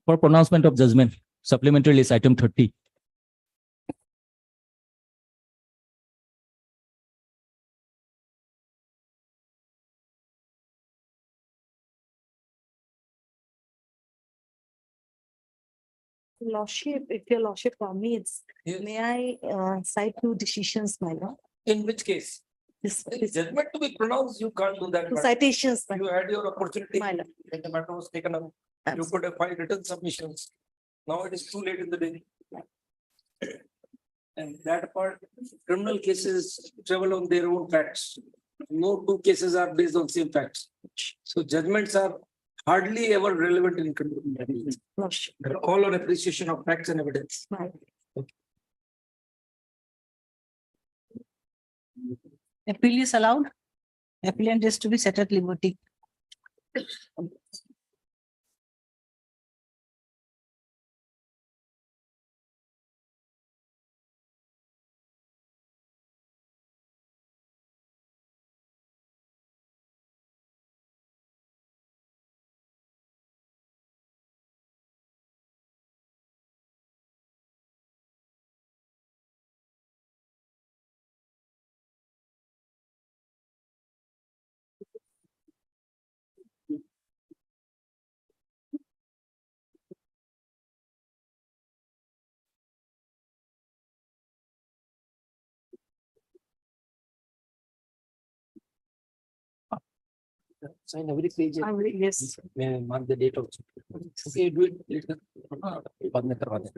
For pronouncement of judgment, supplementary list item 30. Lordship, if your lordship permits, Yes. may I cite two decisions, my lord? In which case? Judgment to be pronounced, you can't do that. Two but citations, my You had your opportunity. my lord. When the matter was taken up, you could have filed written submissions. Now it is too late in the day. And that part, criminal cases travel on their own facts. No two cases are based on same facts. So judgments are hardly ever relevant in criminal matters. Lordship, They're all on appreciation of facts and evidence. my lord. Appeal is allowed. Appellant is to be set at liberty. Sign every page. Yes. May mark the date also. Okay, do it later. बाद में करवा दें.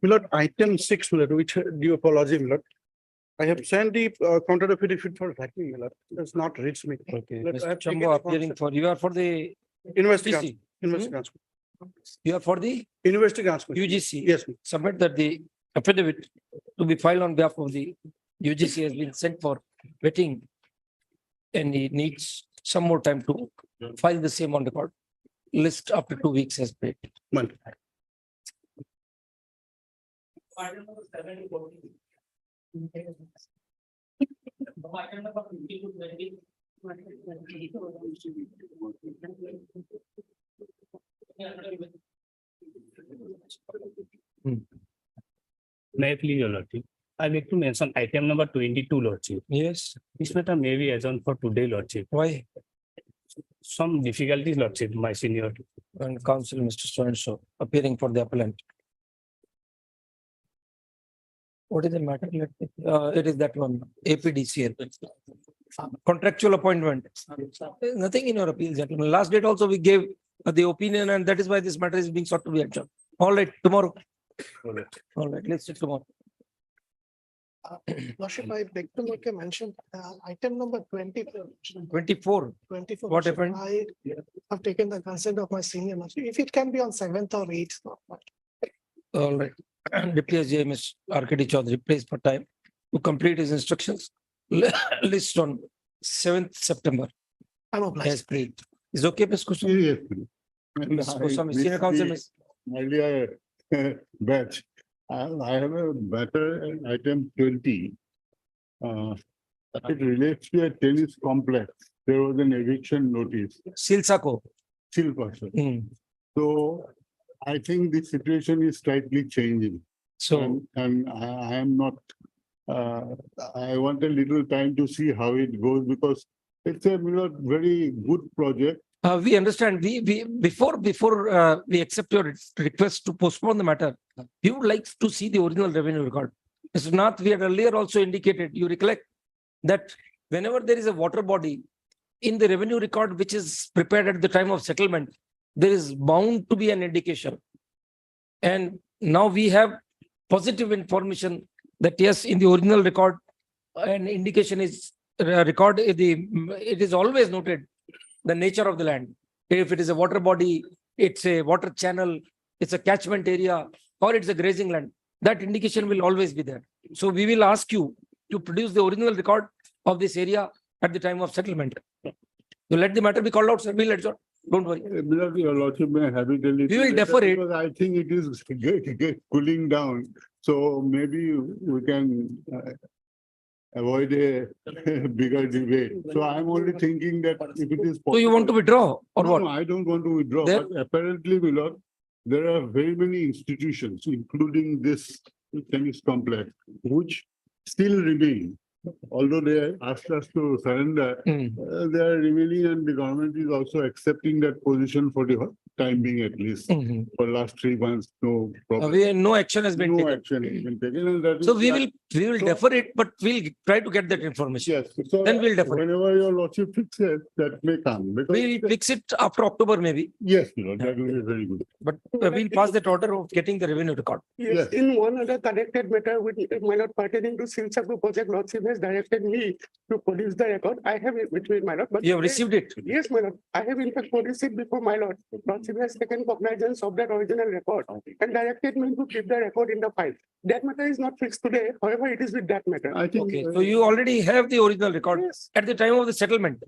Milord, item 6, Milord, which due apology, Milord. I have sent the counter affidavit for tracking, Milord. It's not reached me. Okay, Let- I Mr. have taken Chambo the appearing for, you are for the Investigation, UGC. investigation, You are for the investigation. UGC. Yes, Submit that the affidavit to be filed on behalf of the UGC has been sent for vetting. And he needs some more time to file the same on the court. List after 2 weeks has paid. Milord. May I please, your lordship? I like to mention item number 22, lordship. Yes, This matter may be adjourned for today, lordship. why? Some difficulties, lordship, my senior. And counsel, Mr. So-and-so, appearing for the appellant. What is the matter? It is that one, APDCL. Contractual appointment. There's nothing in your appeal, gentlemen. Last date also we gave the opinion, and that is why this matter is being sought to be adjourned. All right, tomorrow. All right, let's sit tomorrow. Lordship, I beg to make a mention, item number 24. 24. 24. What Lordship, happened? I have taken the consent of my senior, Lordship. If it can be on 7th or 8th. All right. Deputy SJ, Ms. RKD Chaudhary, placed for time to complete his instructions. List on 7th September I'm obliged. as prayed. Is okay, Ms. Kusum? Yes. Ms. Kusum, I senior counsel, missed Ms. the earlier batch. I have a better item 20. It relates to a tennis complex. There was an eviction notice, Silsako. still person. Hmm. So I think the situation is slightly changing. So, And I am not, I want a little time to see how it goes because it's a very good project. we understand, before we accept your request to postpone the matter, we would like to see the original revenue record. Mr. Nath, we had earlier also indicated, you recollect, that whenever there is a water body in the revenue record which is prepared at the time of settlement, there is bound to be an indication. And now we have positive information that yes, in the original record, an indication is it is always noted the nature of the land. If it is a water body, it's a water channel, it's a catchment area, or it's a grazing land, that indication will always be there. So we will ask you to produce the original record of this area at the time of settlement. You let the matter be called out, sir. We'll let it out. Don't worry. Your lordship may have it a little We will later defer it. because I think it is cooling down. So maybe we can avoid a bigger debate. So I'm only thinking that if it is. So you want to withdraw or No, what? no, I don't want to withdraw, There- but apparently, my lord, there are very many institutions, including this tennis complex, which still remain. Although they asked us to surrender, Hmm. they are remaining and the government is also accepting that position for the time being at least. Mhm. For last 3 months, no problem. No action has been No taken. action has been taken and that is. So we why- will So- defer it, but we'll try to get that information. Yes, so Then we'll defer it. whenever your lordship fixes, that may come. because- We'll fix it after October maybe, Yes, my lord, that will be very good. but we'll pass that order of getting the revenue record. Yes, in one other connected matter with my lord pertaining to Silchapur project, lordship has directed me to produce the record. I have it with me, my lord, but. You have received it. Yes, my lord. I have in fact produced it before my lord. Lordship has taken cognizance of that original record and directed me to keep the record in the file. That matter is not fixed today. However, it is with that matter. I think. Okay, so you already have the original record Yes, at the time of the settlement.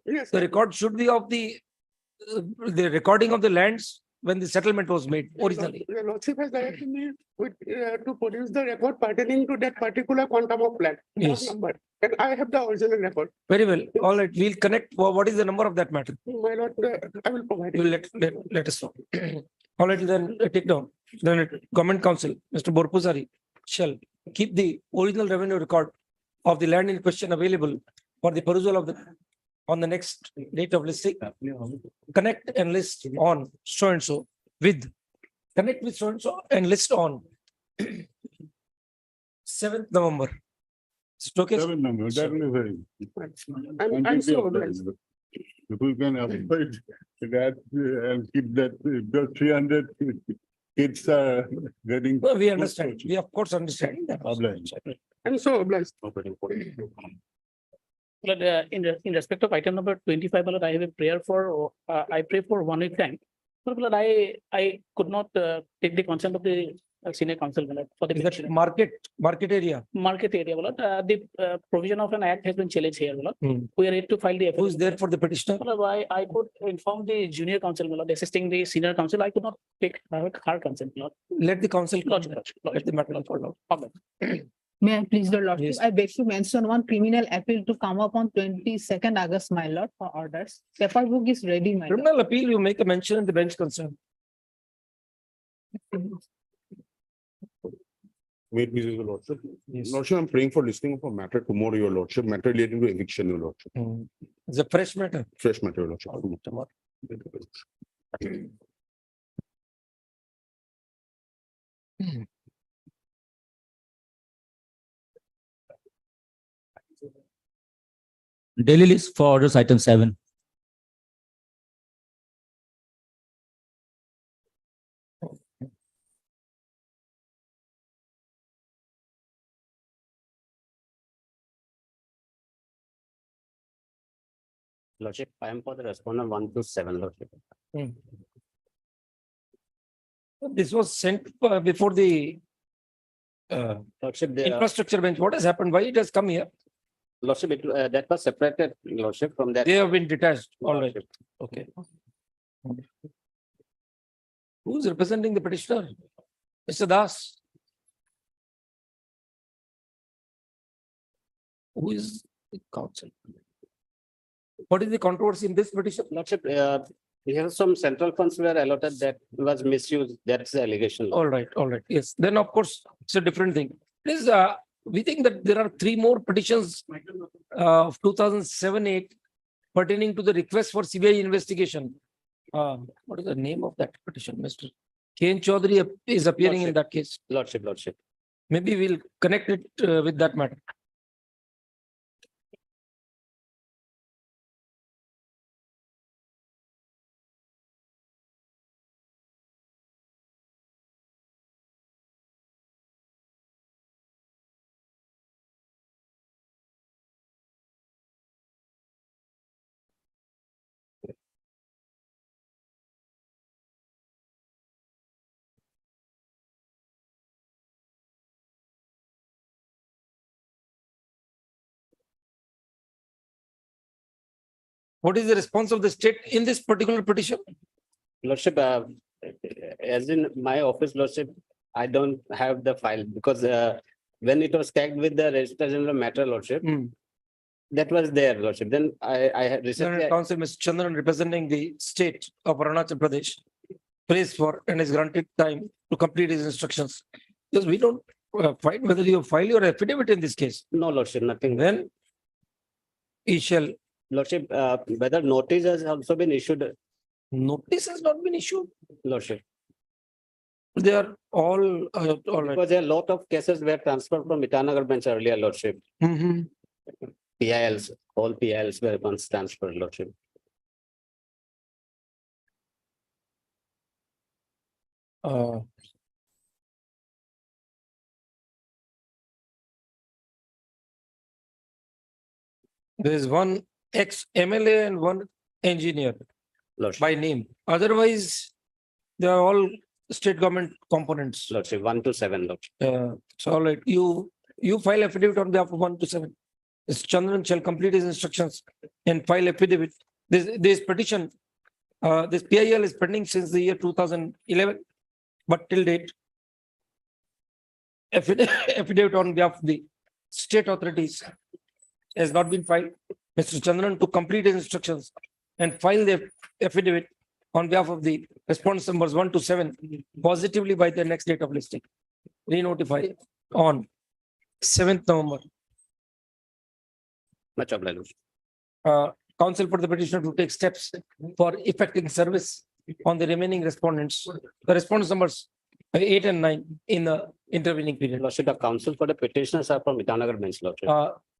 yes. The record should be of the recording of the lands when the settlement was made originally. The lordship has directed me with, to produce the record pertaining to that particular quantum of land. that Yes. number. And I have the original record. Very well. All right, we'll connect. What is the number of that matter? My lord, I will provide You it. will let us know. All right, then take down. Then Government Council, Mr. Borpusari shall keep the original revenue record of the land in question available for the perusal of on the next date of listing. Connect and list on so and so with, connect with so and list on 7th November. Is it okay? 7 number, that will be very. I'm so obliged. If we can avoid that and keep that, the 300 kids are getting. No, we understand. We of course understand. Obliged. I'm so obliged. But in respect of item number 25, my lord, I have a prayer for, I pray for 1 week time. But my lord, I could not take the consent of the senior council, my lord, for the Is that petition. market area? Market area, my lord, the provision of an act has been challenged here, my lord. Hmm. We are yet to file the. Who is there for the petitioner? My lord, I could inform the junior council, my lord, assisting the senior council. I could not take her consent, my lord. Let the council. Lodge, Let the matter unfold out. May I please, the lordship? Yes. I beg to mention one criminal appeal to come up on 22nd August, my lord, for orders. Paper book is ready, my lord. Criminal appeal, you make a mention in the bench concern. Wait, please, your lordship. Yes. Lordship, I'm praying for listing of a matter tomorrow, your lordship, matter relating to eviction, your lordship, It's a fresh matter. fresh matter, your lordship. Tomorrow. Daily list for orders item 7. Lordship, I am for the respondent 1 to 7, Lordship. This was sent before the Lordship, infrastructure bench. What has happened? Why it has come here? Lordship, that was separated, Lordship, from that. They have been detached. All right. Okay. Who's representing the petitioner? Mr. Das. Who is the counsel? What is the controversy in this petition? Lordship, we have some central funds were allotted that was misused. That's the allegation. All right, all right. Yes, then of course, it's a different thing. Please, we think that there are 3 more petitions of 2007-8 pertaining to the request for CBI investigation. What is the name of that petition? Mr. Ken Chaudhary is appearing in that case. Lordship. Maybe we'll connect it with that matter. What is the response of the state in this particular petition? Lordship, as in my office, Lordship, I don't have the file because when it was tagged with the Registrar General matter, Lordship, that was there, Lordship. Then I had recently. Learned Counsel, Mr. Chandran, representing the state of Arunachal Pradesh, prays for and is granted time to complete his instructions. Because we don't find whether you file your affidavit in this case. No, Lordship, nothing. Then he shall, Lordship, whether notice has also been issued, notice has not been issued. Lordship. They are all right. Because a lot of cases were transferred from Itanagar bench earlier, Lordship. Mhm. PILs, all PILs were once transferred, Lordship. There is one ex-MLA and one engineer Lordship, by name. Otherwise, they are all state government components. Lordship, 1 to 7, Lordship. So all right, you file affidavit on behalf of 1 to 7. Mr. Chandran shall complete his instructions and file affidavit. This petition, this PIL is pending since the year 2011, but till date, affidavit on behalf of the state authorities has not been filed. Mr. Chandran to complete his instructions and file the affidavit on behalf of the response numbers 1 to 7 positively by the next date of listing. Re-notify on 7th November. Much obliged, Lordship. Counsel for the petitioner to take steps for effecting service on the remaining respondents. The response numbers 8 and 9 in the intervening period. Lordship, the counsel for the petitioners are from Itanagar bench, Lordship.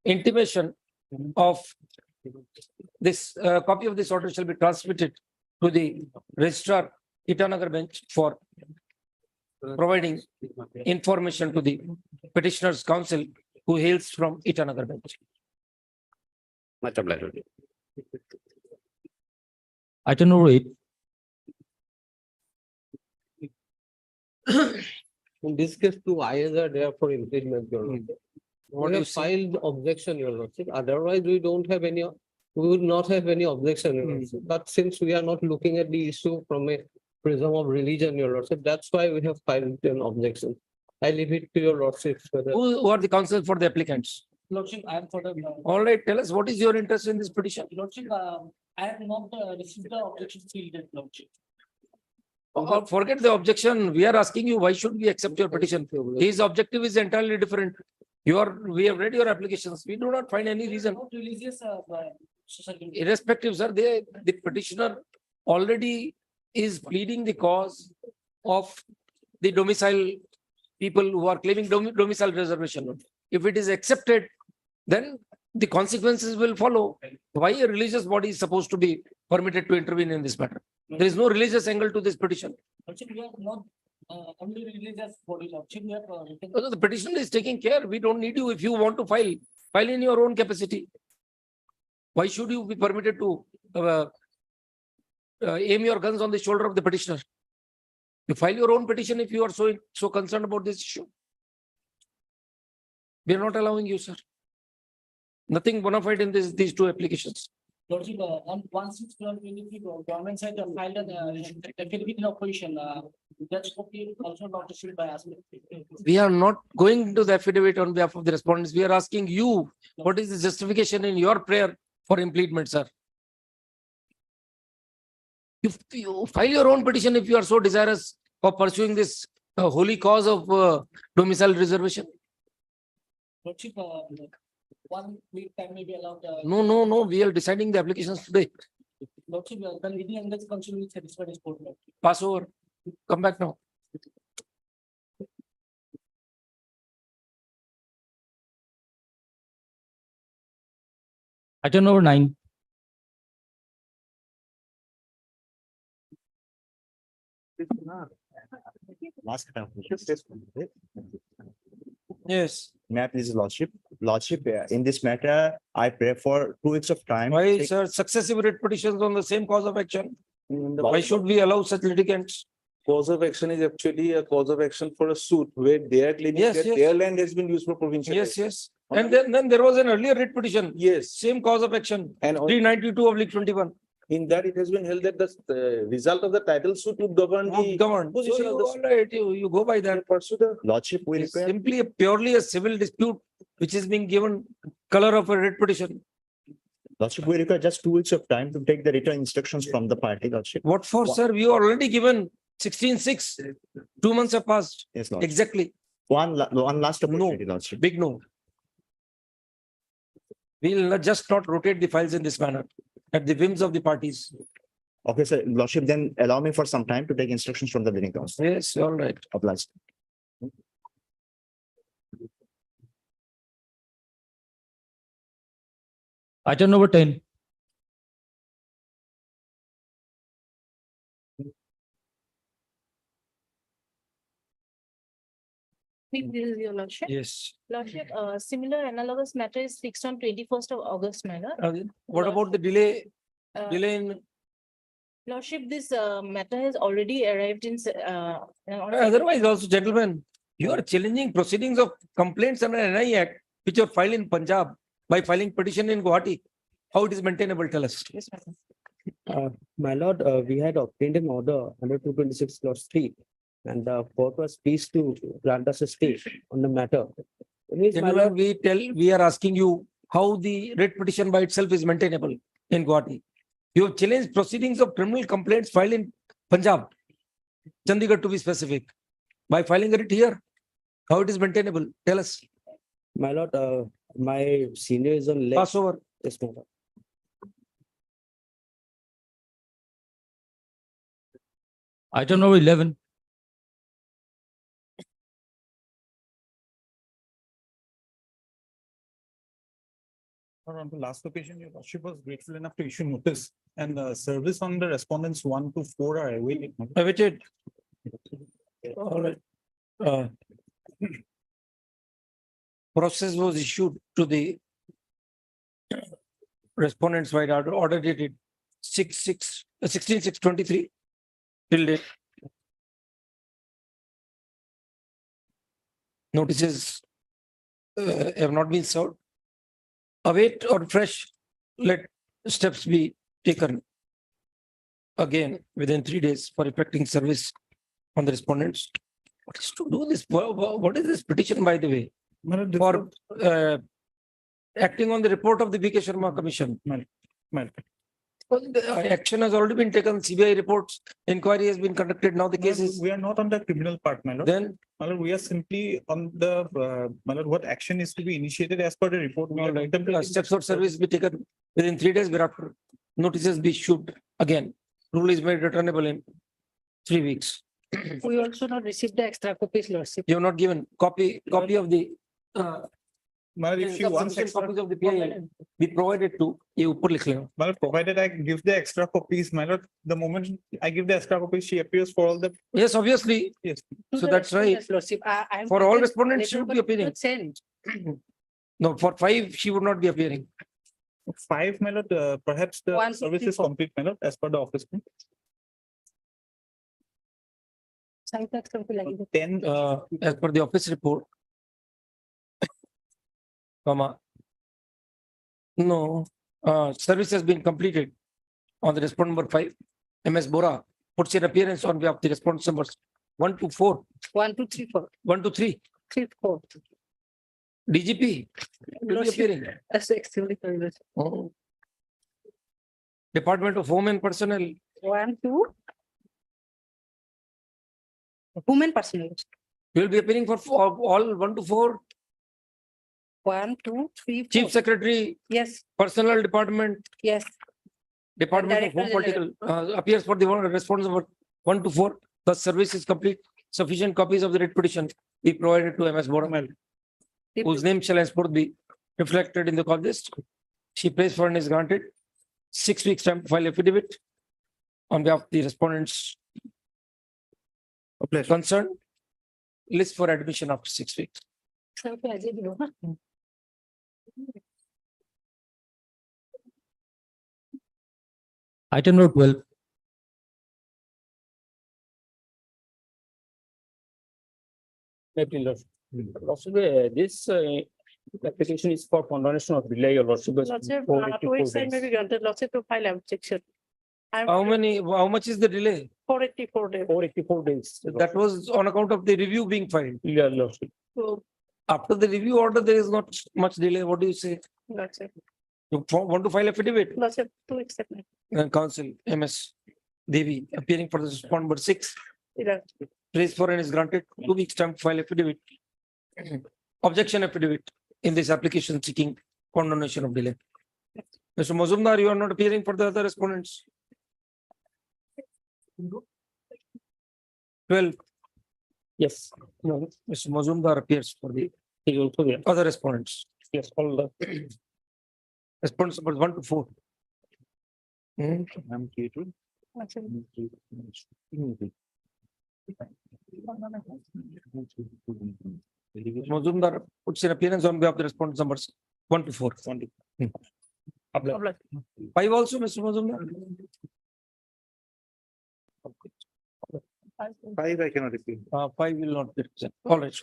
Intimation of this copy of this order shall be transmitted to the registrar Itanagar bench for providing information to the petitioner's counsel who hails from Itanagar bench. Much obliged, Lordship. Item number 8. In this case, two ayes are there for impediment, Your Lordship. What We do you have say? filed objection, Your Lordship. Otherwise, we don't have any, we would not have any objection, Your Lordship. But since we are not looking at the issue from a prism of religion, Your Lordship, that's why we have filed an objection. I leave it to Your Lordship whether. Who are the counsel for the applicants? Lordship, I am for the. All right, tell us what is your interest in this petition? Lordship, I have not received the objection fielded, Lordship. Forget the objection. We are asking you, why should we accept your petition? His objective is entirely different. We have read your applications. We do not find any reason. Not religious, society. Irrespective, sir, the petitioner already is pleading the cause of the domicile people who are claiming domicile reservation. If it is accepted, then the consequences will follow. Why a religious body is supposed to be permitted to intervene in this matter? There is no religious angle to this petition. Lordship, we are not only religious body, Lordship, we have written. The petitioner is taking care. We don't need you. If you want to file in your own capacity. Why should you be permitted to aim your guns on the shoulder of the petitioner? You file your own petition if you are so concerned about this issue. We are not allowing you, sir. Nothing bona fide in these two applications. Lordship, on 1/6/2023, government side filed an affidavit in opposition. That's copy also not issued by us. We are not going to the affidavit on behalf of the respondents. We are asking you, what is the justification in your prayer for impleadment, sir? You file your own petition if you are so desirous of pursuing this holy cause of domicile reservation. Lordship, 1 week time may be allowed. No. We are deciding the applications today. Lordship, the leading and the council will satisfy this court. Pass over. Come back now. Item number 9. Yes. May I please, Lordship? Lordship, in this matter, I pray for 2 weeks of time. Why, sir, successive writ petitions on the same cause of action? Why should we allow such litigants? Cause of action is actually a cause of action for a suit where they are claiming Yes, that yes. their land has been used for provincial. Yes. And then there was an earlier writ petition, Yes, same cause of action, and 392/21. in that it has been held that the result of the title suit would govern the Governed. So position you, of the. all right, you go by that. Pursue the. Lordship, we It's require, simply purely a civil dispute which is being given color of a writ petition. Lordship, we require just 2 weeks of time to take the written instructions from the party, Lordship. What for, sir? We already given 16/6. 2 months have passed. Yes, Lordship. Exactly. One last opportunity, Lordship. Big no. We'll just not rotate the files in this manner at the whims of the parties. Okay, sir, Lordship, then allow me for some time to take instructions from the leading council. Yes, all right. Obliged. Item number 10. This is your lordship. Yes. Lordship, similar analogous matter is fixed on 21st of August, my lord. What about the delay? Uh, Delay in, Lordship, this matter has already arrived in. otherwise also, gentlemen, you are challenging proceedings of complaints under NI Act, which are filed in Punjab by filing petition in Guwahati. How it is maintainable, tell us. Yes, madam. My lord, we had obtained an order under 226 clause 3, and the court was pleased to grant us a stay on the matter. Anyways, my Gentlemen, lord, we are asking you how the writ petition by itself is maintainable in Guwahati. You have challenged proceedings of criminal complaints filed in Punjab, Chandigarh to be specific, by filing a writ here. How it is maintainable? Tell us. my lord, my senior is on leave. Pass over. Yes, my lord. Item number 11. On the last occasion, your lordship was grateful enough to issue notice and the service on the respondents 1 to 4 are awaiting. Awaited. All right. Process was issued to the respondents by order dated 16/6/23 till date. Notices have not been served. Await or fresh, let steps be taken again within 3 days for effecting service on the respondents. What is to do this? What is this petition, by the way? For acting on the report of the B.K. Sharma Commission. Well, the action has already been taken. CBI reports, inquiry has been conducted. Now the case is. We are not on the criminal part, my lord. Then. My lord, we are simply on the, my lord, what action is to be initiated as per the report. We are contemplating. Steps of service be taken within 3 days, whereafter notices be issued again. Rule is made returnable in 3 weeks. We also not received the extra copies, lordship. You have not given copy of the. My lord, if she wants Sufficient extra, copies of the PIL be provided to you. my lord, provided I give the extra copies, my lord, the moment I give the extra copies, she appears for all the, Yes, obviously. yes. So that's right. Yes, lordship. I. For all respondents, she would be appearing. Send. No, for 5, she would not be appearing. 5, my lord, perhaps the service is 164. complete, my lord, as per the office. 10, As per the office report. Comma. No, service has been completed on the respondent number 5. MS Bora puts in appearance on behalf of the respondents numbers 1 to 4. 1, 2, 3, 4. 1 to 3. 3, 4. DGP will be Lordship. appearing. That's extremely correct. Oh. Department of Home and Personnel. 1, 2. Women personnel. Will be appearing for all 1 to 4. 1, 2, 3, 4. Chief Secretary, Yes, Personnel Department, yes. Department of Home Director Political appears for the response number 1 to 4. The service is complete. Sufficient copies of the writ petition be provided to MS Bora, whose name shall henceforth be reflected in the call list. She prays for and is granted 6 weeks time to file affidavit on behalf of the respondents concerned. List for admission after 6 weeks. Item number 12. Possibly this Application is for condonation of delay, your lordship. Lordship, 2 weeks time may be granted, Lordship, to file objection. How much is the delay? 484 days. 484 days. That was on account of the review being filed. Yeah, lordship. So, After the review order, there is not much delay. What do you say? Lordship, You want to file affidavit? Lordship, 2 weeks time. And counsel MS Devi appearing for the respondent number 6. Yeah. Praise for and is granted 2 weeks time to file affidavit. Objection affidavit in this application seeking condonation of delay. Mr. Mazumdar, you are not appearing for the other respondents. 12. Yes. No, Mr. Mazumdar appears for the He also there. other respondents. Yes, all the. Respondents numbers 1 to 4. Lordship, Mazumdar puts in appearance on behalf of the respondents numbers 1 to 4. 5 also, Mr. Mazumdar. 5 I cannot repeat. 5 will not be present. All right.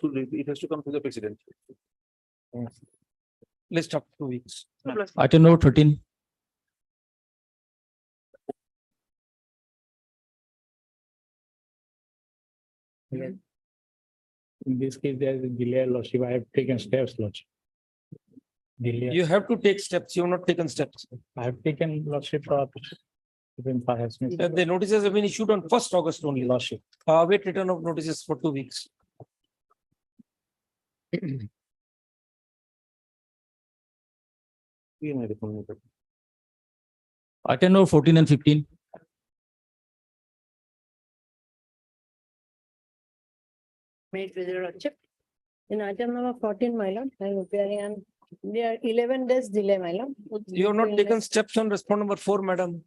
It has to come to the president. List of 2 weeks. Item number 13. In this case, there is a delay, lordship. I have taken steps, lordship. Delay. You have to take steps. You have not taken steps. I have taken lordship. Even perhaps. The notices have been issued on 1st August only. Lordship. Wait return of notices for 2 weeks. Item number 14 and 15. made with your Lordship. In item number 14, my lord, I am appearing on, there are 11 days delay, my lord. You have not taken steps on respondent number 4, madam.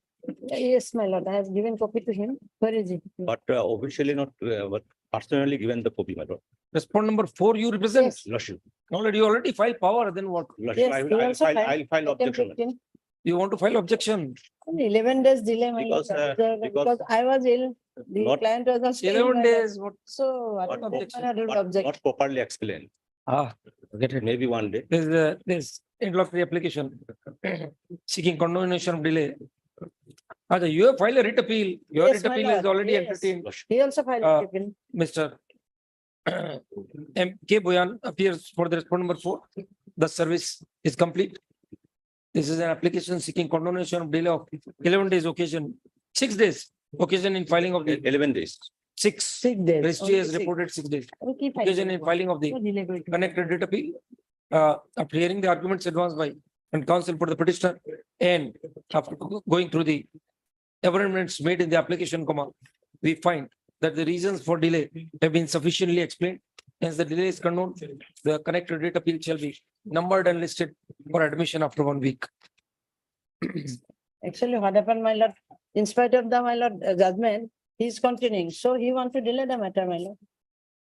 Yes, my lord, I have given copy to him. Where is he? But officially not, but personally given the copy, my lord. Respondent number 4, you represent. Yes. Lordship. You already filed power, then what? Lordship, Yes, I he will, also filed I'll file item objection. 15. You want to file objection? 11 days delay, my lord. Because, Because I was ill, the Not- client was not. staying, 11 my lord. days, what? So, I What don't objection? object. Not properly explained. Get it. Maybe one day. There's interlocutory application seeking condonation of delay. You have filed a writ appeal. Your Yes, writ my appeal is lord. already Yes. entertained. Lordship. He also filed. Uh, appeal. Mr. M. K. Boyan appears for the respondent number 4. The service is complete. This is an application seeking condonation of delay of 11 days occasion, 6 days occasion in filing of the 11 days. 6. 6 days. Registry has Only six. reported 6 days. Okay, fine. Occasion in filing of the No delay going to- connected writ appeal. After hearing the arguments advanced by and counsel for the petitioner and after going through the amendments made in the application, we find that the reasons for delay have been sufficiently explained. Hence, the delay is condoned. The connected writ appeal shall be numbered and listed for admission after 1 week. Actually, what happened, my lord, in spite of the, my lord, judgment, he is continuing. So he want to delay the matter, my lord.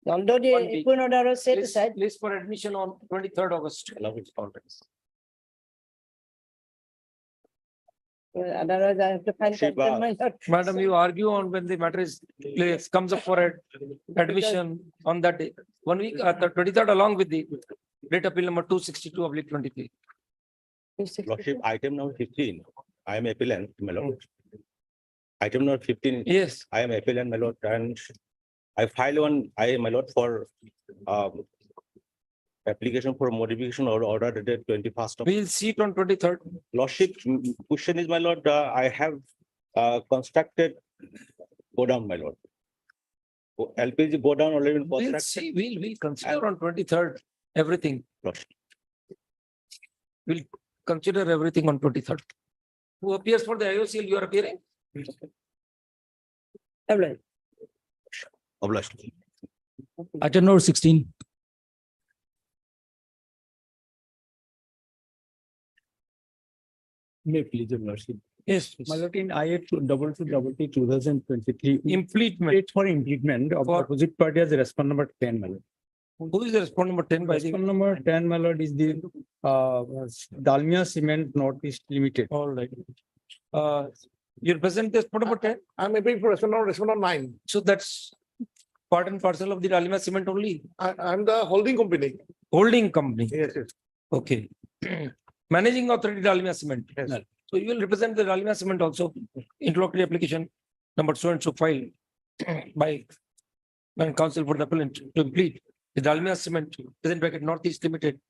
Although 1 the week. equine order was set aside, List for admission on 23rd August. Allow it always. otherwise I have to file Shiva. contempt, my lord. Madam, you argue on when the matter is comes up for admission on that day. 1 week, the 23rd along with the writ appeal number 262/23. Lordship, item number 15, I am appellant, my lord. Item number 15, Yes, I am appellant, my lord, and I filed one, my lord, for application for modification or order dated 21st of we'll see it on 23rd. Lordship. Question is, my lord, I have constructed go down, my lord. LPG go down already been We'll constructed. see, we'll consider on 23rd, everything. Lordship. We'll consider everything on 23rd. Who appears for the IOCL, you are appearing? Obliged. Item number 16. May please, your lordship. Yes, My lord, in IA 2223 2023. impletement. For implement of For- opposite party as respondent number 10, my lord. Who is the respondent number 10 by the? Respondent number 10, my lord, is the Dalmia Cement Northeast Limited. All right. You represent the respondent number 10? I'm appealing for respondent 9. So that's part and parcel of the Dalmia Cement only, I'm the holding company. holding company. Yes, yes. Okay. Managing authority Dalmia Cement. Yes. So you will represent the Dalmia Cement also, interlocutory application number so and so filed by when counsel for the appellant to plead the Dalmia Cement, present bracket Northeast Limited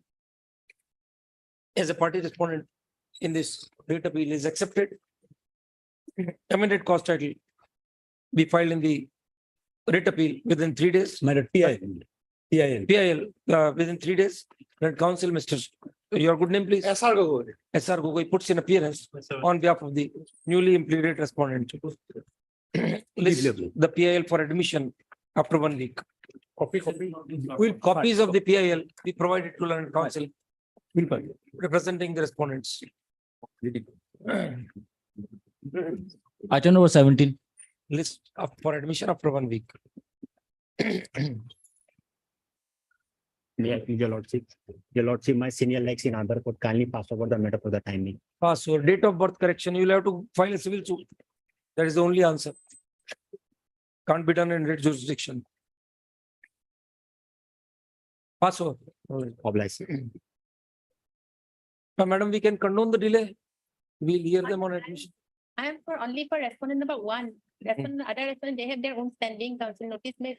as a party respondent in this rate appeal is accepted. Amended cost title be filed in the rate appeal within 3 days. PIL within 3 days. Then counsel, Mr. Your good name, please. SR Gogoi. SR Gogoi puts in appearance on behalf of the newly implicated respondent. List the PIL for admission after 1 week. Copies of the PIL be provided to learned counsel representing the respondents. Item number 17. List for admission after 1 week. Your lordship, my senior likes in other court kindly pass over the matter for the timing. Pass or date of birth correction, you will have to file a civil suit. That is the only answer. Can't be done in red jurisdiction. Pass over. Oblige. Madam, we can condone the delay. We'll hear them on admission. I am for only for respondent number 1. Other respondent, they have their own standing council notice made.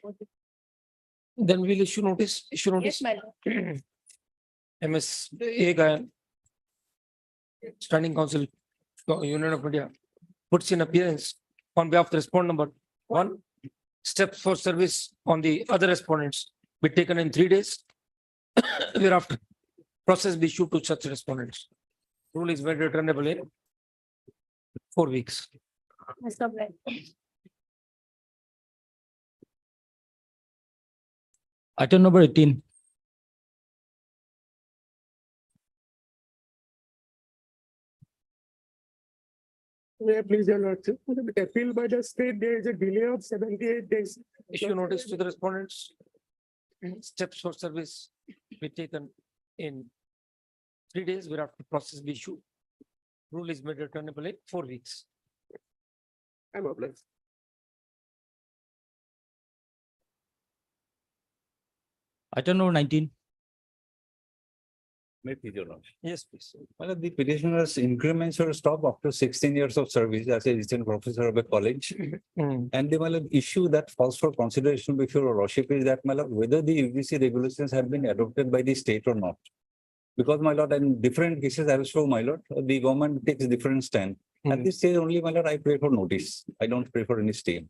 Then we'll issue notice, Yes, my lord. MS A guy. Standing council, Union of India, puts in appearance on behalf of the respondent number 1. Steps for service on the other respondents be taken in 3 days. Whereafter, process be issued to such respondents. Rule is made returnable in 4 weeks. Mr. Black. Item number 18. May I please, your lordship, with appeal by the state, there is a delay of 78 days. Issue notice to the respondents. Steps for service be taken in 3 days, whereafter process be issued. Rule is made returnable in 4 weeks. I'm obliged. Item number 19. May please, your lordship. Yes, please. Well, the petitioner's increments will stop after 16 years of service as a recent professor of a college. And the issue that falls for consideration before your lordship is that whether the UGC regulations have been adopted by the state or not. Because my lord, in different cases also, my lord, the government takes different stand. At this stage only, my lord, I pray for notice. I don't pray for any stay.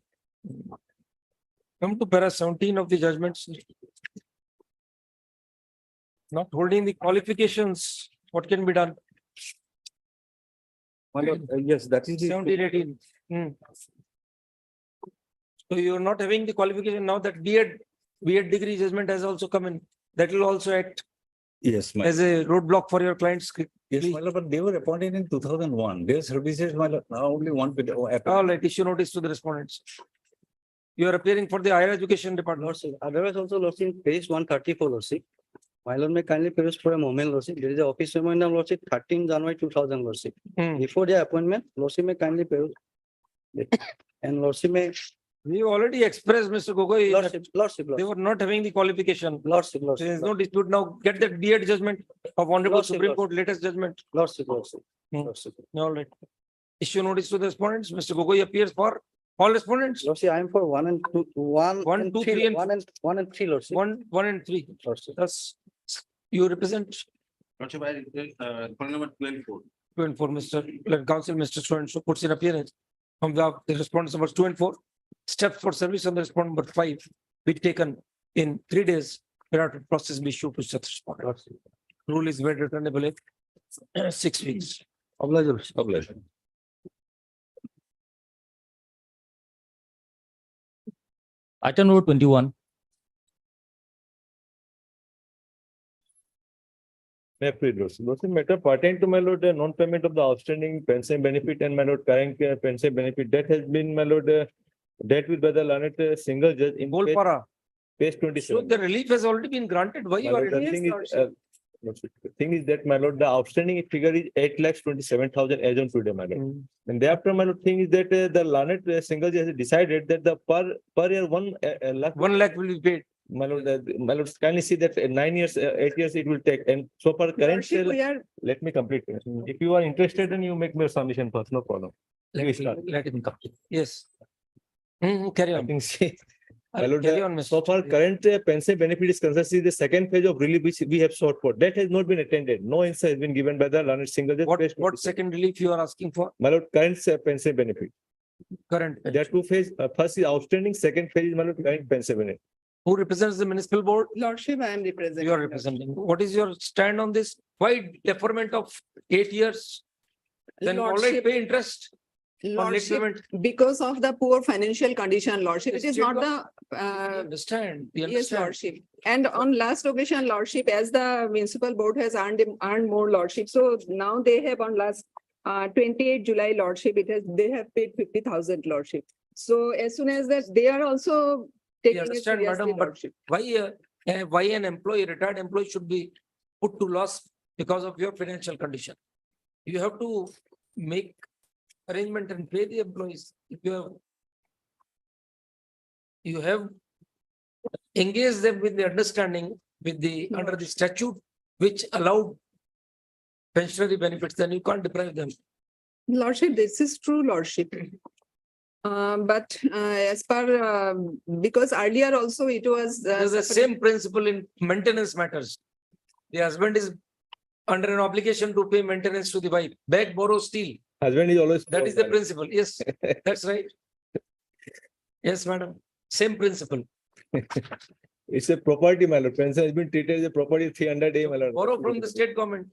Come to para 17 of the judgments. Not holding the qualifications, what can be done? My lord, yes, that is the 17, 18. So you are not having the qualification now that B.Ed degree judgment has also come in. That will also act yes, my as a roadblock for your clients. yes, my lord, but they were appointed in 2001. Their services, my lord, now only one. All right, issue notice to the respondents. You are appearing for the higher education department. Lordship, otherwise also lordship, page 134 lordship. My lord may kindly peruse for a moment, lordship. There is an office memorandum, lordship, 13 January 2000, lordship. Before the appointment, lordship may kindly peruse. And lordship may. We already expressed, Mr. Gogoi, that Lordship, they were not having the qualification. lordship, There is no dispute now. Get that B.Ed judgment of Honorable Lordship, Supreme Court, latest judgment. lordship. Hmm. All right. Issue notice to the respondents. Mr. Gogoi appears for all respondents. Lordship, I am for 1 and 2, 1, One, and two, 3, three, and 1 and 3, lordship. 1 and 3. Lordship. Thus, you represent Lordship, I point number 24. 2 and 4, Mr. Council, Mr. So and so puts in appearance from the respondents numbers 2 and 4. Steps for service on the respondent number 5 be taken in 3 days. Without process be issued to such respondent. Rule is made returnable in 6 weeks. Oblige. Item number 21. May I plead, Lordship? Lordship, matter pertaining to my lord, the non-payment of the outstanding pension benefit and my lord current pension benefit that has been my lord dealt with by the learned single judge in Golpara. page So 27. the relief has already been granted. Why My you are? lord, the thing is, Lordship, the thing is that my lord, the outstanding figure is 8,27,000 as on today, my lord. And thereafter, my lord, thing is that the learned single judge has decided that the per year 1 lakh 1 lakh will be paid. my lord, kindly see that 9 years, 8 years it will take, and so far current. Lordship, we are Let me complete. If you are interested, then you make your submission first, no problem. Let him complete. Yes. Carry I on. think, see, my lord, Carry on, Mr. so far current pension benefit is concerned, see the second phase of relief which we have sought for, that has not been attended. No answer has been given by the learned single judge. What second relief you are asking for? My lord, current pension benefit. Current. There are two phases. First is outstanding, second phase is my lord, current pension benefit. Who represents the municipal board? Lordship, I am representing. You are representing. What is your stand on this? Why deferment of 8 years? Then already Lordship, pay interest on late Lordship, payment. because of the poor financial condition, Lordship, it Yes, is you not got- the, Understand? We yes, understand. Lordship. And on last occasion, Lordship, as the municipal board has earned more Lordship, so now they have on last 28 July Lordship, they have paid 50,000 Lordship. So as soon as that, they are also We taking it understand, seriously, madam, but Lordship. why an employee, retired employee should be put to loss because of your financial condition? You have to make arrangement and pay the employees. If you have engaged them with the understanding with the, under the statute which allowed pensionary benefits, then you can't deprive them. Lordship, this is true, Lordship. But as per, because earlier also it was. There's the same principle in maintenance matters. The husband is under an obligation to pay maintenance to the wife. Beg, borrow, steal. Husband is always. That is the principle. Yes, that's right. Yes, madam. Same principle. It's a property, my lord. Pension has been treated as a property 300 my lord. Borrow from the state government.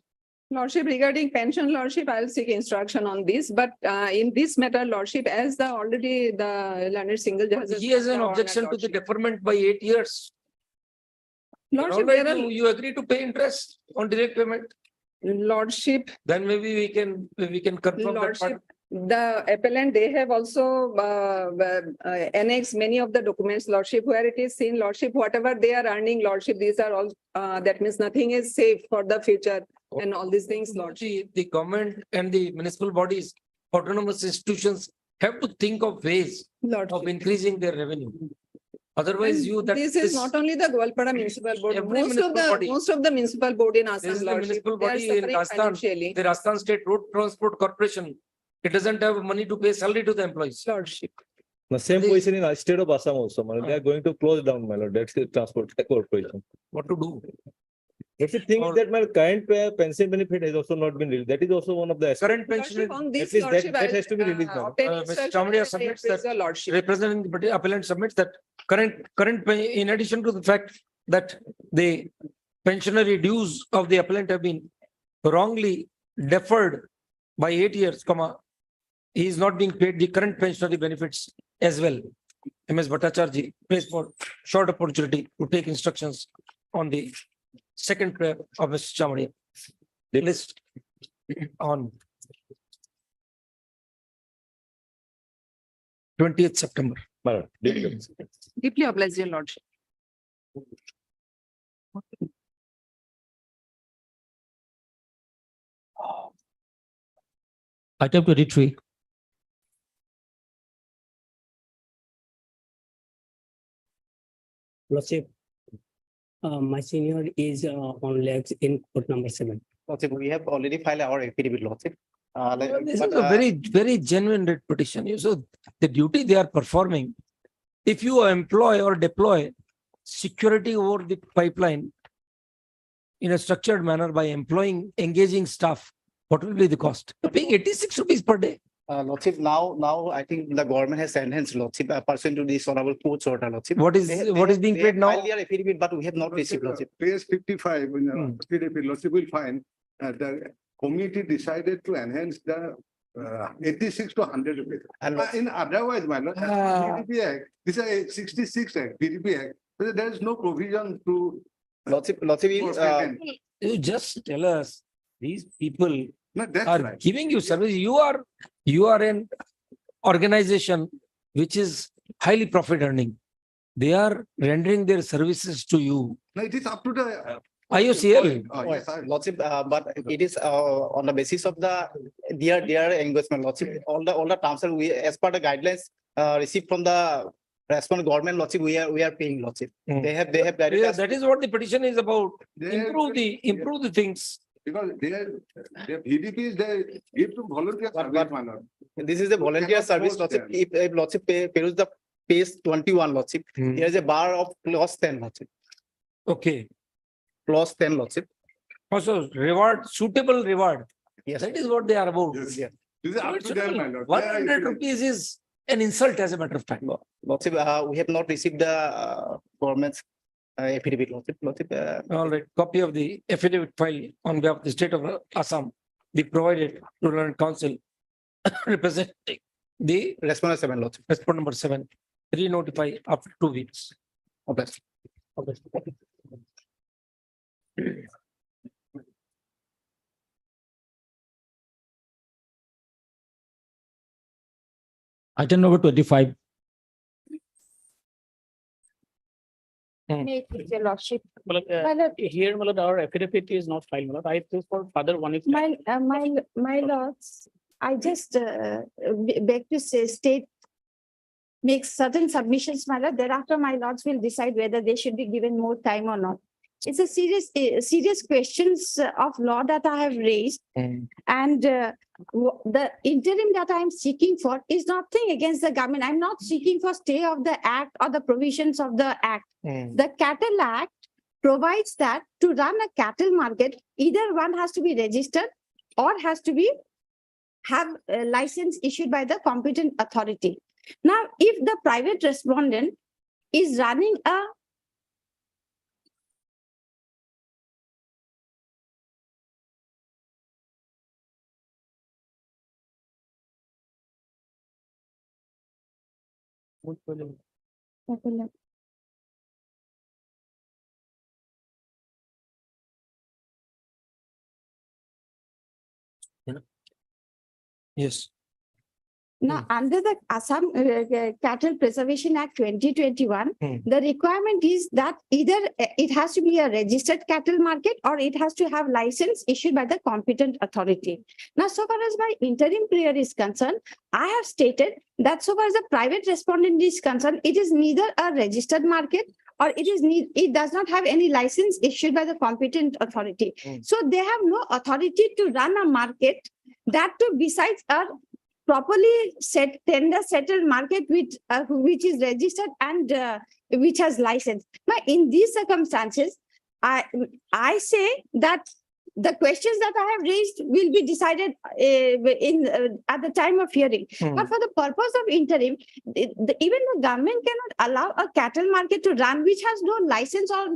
Lordship, regarding pension, Lordship, I'll seek instruction on this, but in this matter, Lordship, as the already the learned single judge. He has an objection to the deferment by 8 years. Lordship, Alright, there are, you agree to pay interest on direct payment. Lordship, Then maybe we can confirm that Lordship, part. the appellant, they have also annexed many of the documents, Lordship, where it is seen, Lordship, whatever they are earning, Lordship, these are all, that means nothing is safe for the future and all these things, Lordship. The government and the municipal bodies, autonomous institutions have to think of ways of Lordship. increasing their revenue. Otherwise, This is not only the Gwalpada Municipal Board, Every municipal body. most of the municipal board in This Assam, is the Lordship, municipal they are body in suffering Rajasthan. financially. The Rajasthan State Road Transport Corporation, it doesn't have money to pay salary to the employees. Lordship. The same They- position in state of Assam also, my lord. They are going to close down, my lord. That's the transport corporation. What to do? That's the thing Or- that my current pension benefit has also not been released. That is also one of the. Current Lordship, pensioner on this, At least Lordship, that has to be released now. obtain Mr. instruction Chamadia and submits raise that the Lordship. representing the appellant submits that in addition to the fact that the pensionary dues of the appellant have been wrongly deferred by 8 years, he is not being paid the current pensionary benefits as well. MS Bhattacharya prays for short opportunity to take instructions on the second prayer of Mr. Chamadia. The list on 20th September. My lord. Deeply obliged, your Lordship. Item 23. Lordship, my senior is on legs in court number 7. Lordship, we have already filed our affidavit, Lordship. This is a very genuine writ petition. So the duty they are performing, if you employ or deploy security over the pipeline in a structured manner by engaging staff, what will be the cost? You're paying 86 rupees per day. Lordship, now I think the government has enhanced, Lordship, pursuant to this honorable court's order, Lordship. What is being paid now? Filed their affidavit, but we have not received, Lordship. Page 55, in the PDP, Lordship will find the committee decided to enhance the 86 to 100 rupees. In otherwise, my lord, PDP Act, this is 66 Act, PDP Act, there is no provision to. Lordship, You just tell us, these people No, that's are right. giving you service. You are an organization which is highly profit earning. They are rendering their services to you. No, it is up to the. IOCL. Oh, yes, Lordship, but it is on the basis of their engagement, Lordship. All the terms and we, as per the guidelines received from the As for government lordship, we are paying lordship. They have Yeah, guided us. that is what the petition is about. They- Improve the things. Because their VDPs, they give to volunteer service, my lord. This is the volunteer cannot service force lordship. them. If lordship pays the pays 21 lordship, there is a bar of clause 10 lordship. Okay. Clause 10 lordship. Also reward, suitable reward. Yes. That is what they are about. Yes. Yeah. This is up to them, my lord. 100 rupees is an insult as a matter of fact. Lordship, we have not received the government's affidavit lordship. All right, copy of the affidavit file on behalf of the state of Assam be provided to Learned Council representing the Respondent 7 lordship. respondent number 7, re-notify after 2 weeks. Okay. Item number 25. Your lordship. Well, My lord, here, my lord, our affidavit is not filed, my lord. I pray for further one. my lords, I just beg to say, state makes certain submissions, my lord. Thereafter, my lords will decide whether they should be given more time or not. It's a serious questions of law that I have raised. And the interim that I am seeking for is nothing against the government. I'm not seeking for stay of the act or the provisions of the act. The Cattle Act provides that to run a cattle market, either one has to be registered or has to be have a license issued by the competent authority. Now, if the private respondent is running a Yes. Now, under the Assam Cattle Preservation Act 2021, the requirement is that either it has to be a registered cattle market or it has to have license issued by the competent authority. Now, so far as my interim prayer is concerned, I have stated that so far as the private respondent is concerned, it is neither a registered market or it does not have any license issued by the competent authority. So they have no authority to run a market, that too besides a properly tender settled market which is registered and which has license. Now, in these circumstances, I say that the questions that I have raised will be decided at the time of hearing. But for the purpose of interim, even the government cannot allow a cattle market to run which has no license or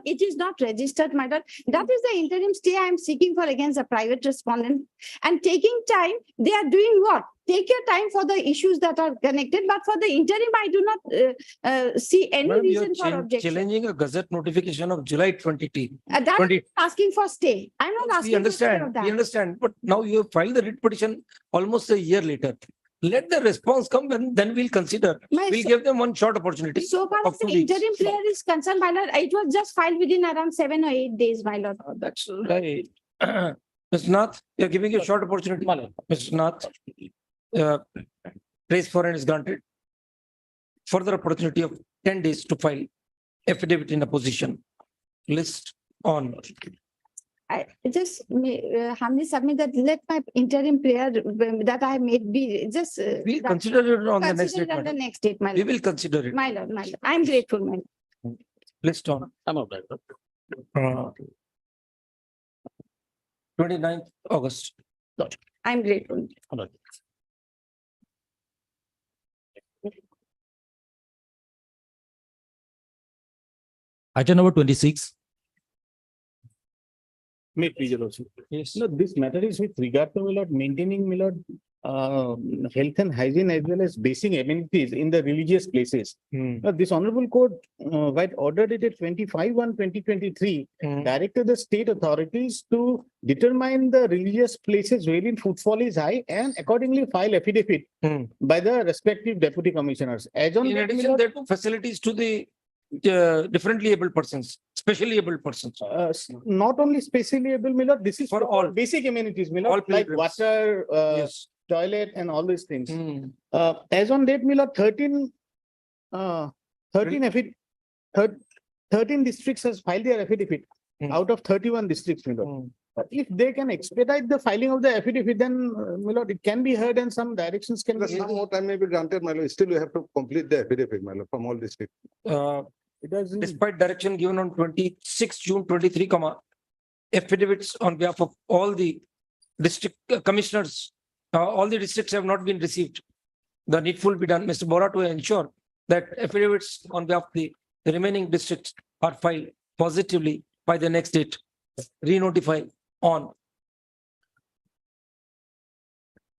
it is not registered, my lord. That is the interim stay I am seeking for against a private respondent. And taking time, they are doing what? Take your time for the issues that are connected, but for the interim, I do not see any Madam, you are reason for objection. challenging a gazette notification of July 20. That 20. is asking for stay. I'm not asking We for stay of understand, that. we understand, but now you have filed the writ petition almost a year later. Let the response come and then we'll consider. My We'll so- give them one short opportunity. So far of as the 2 weeks. interim prayer is concerned, my lord, it was just filed within around 7 or 8 days, my lord. That's right. Mr. Nath, you're giving a short opportunity. Mr. Nath, praise for and is granted. Further opportunity of 10 days to file affidavit in opposition. List on. I just humbly submit that let my interim prayer that I have made be just. We'll that- consider it on the next consider date. it on the madam. next date, my We lord. will consider it. My lord, my lord. I'm grateful, my lord. List on. I'm of that. 29th August. I'm grateful. Item number 26. May please, your lordship. Yes. No, this matter is with regard to my lord maintaining my lord health and hygiene as well as basic amenities in the religious places. This honorable court, by order dated 25/1/2023, directed the state authorities to determine the religious places wherein footfall is high and accordingly file affidavit by the respective deputy commissioners. As on In date, my addition, lord, there are facilities to the differently able persons, specially able persons. not only specially able, my lord, this is For all. basic amenities, my All lord, like pilgrims. water, Yes. toilet and all these things. Hmm. As on date, my lord, 13 13 affid, 13 districts has filed their affidavit out of 31 districts, my lord. But if they can expedite the filing of the affidavit, then, my lord, it can be heard and some directions can be. Some more time may be granted, my lord. Still, you have to complete the affidavit, my lord, from all districts. Despite direction given on 26 June 23, affidavits on behalf of all the district commissioners, all the districts have not been received. The needful be done, Mr. Bora, to ensure that affidavits on behalf of the remaining districts are filed positively by the next date. Re-notify on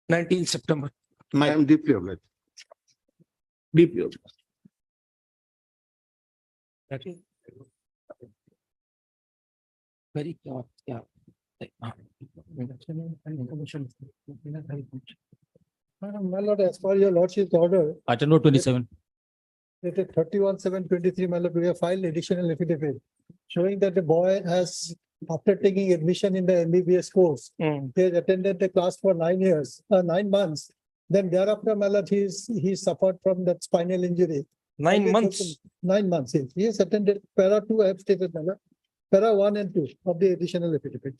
19 September. I am deeply obliged. Deeply obliged. That is very clear, yeah. My lord, as per your lordship's order, Item number 27. dated 31/7/23, my lord, we have filed additional affidavit showing that the boy has, after taking admission in the MBBS course, he has attended the class for 9 years, 9 months. Then thereafter, my lord, he suffered from that spinal injury. 9 months. 9 months, yes. He has attended para 2, I have stated, my lord, para 1 and 2 of the additional affidavit.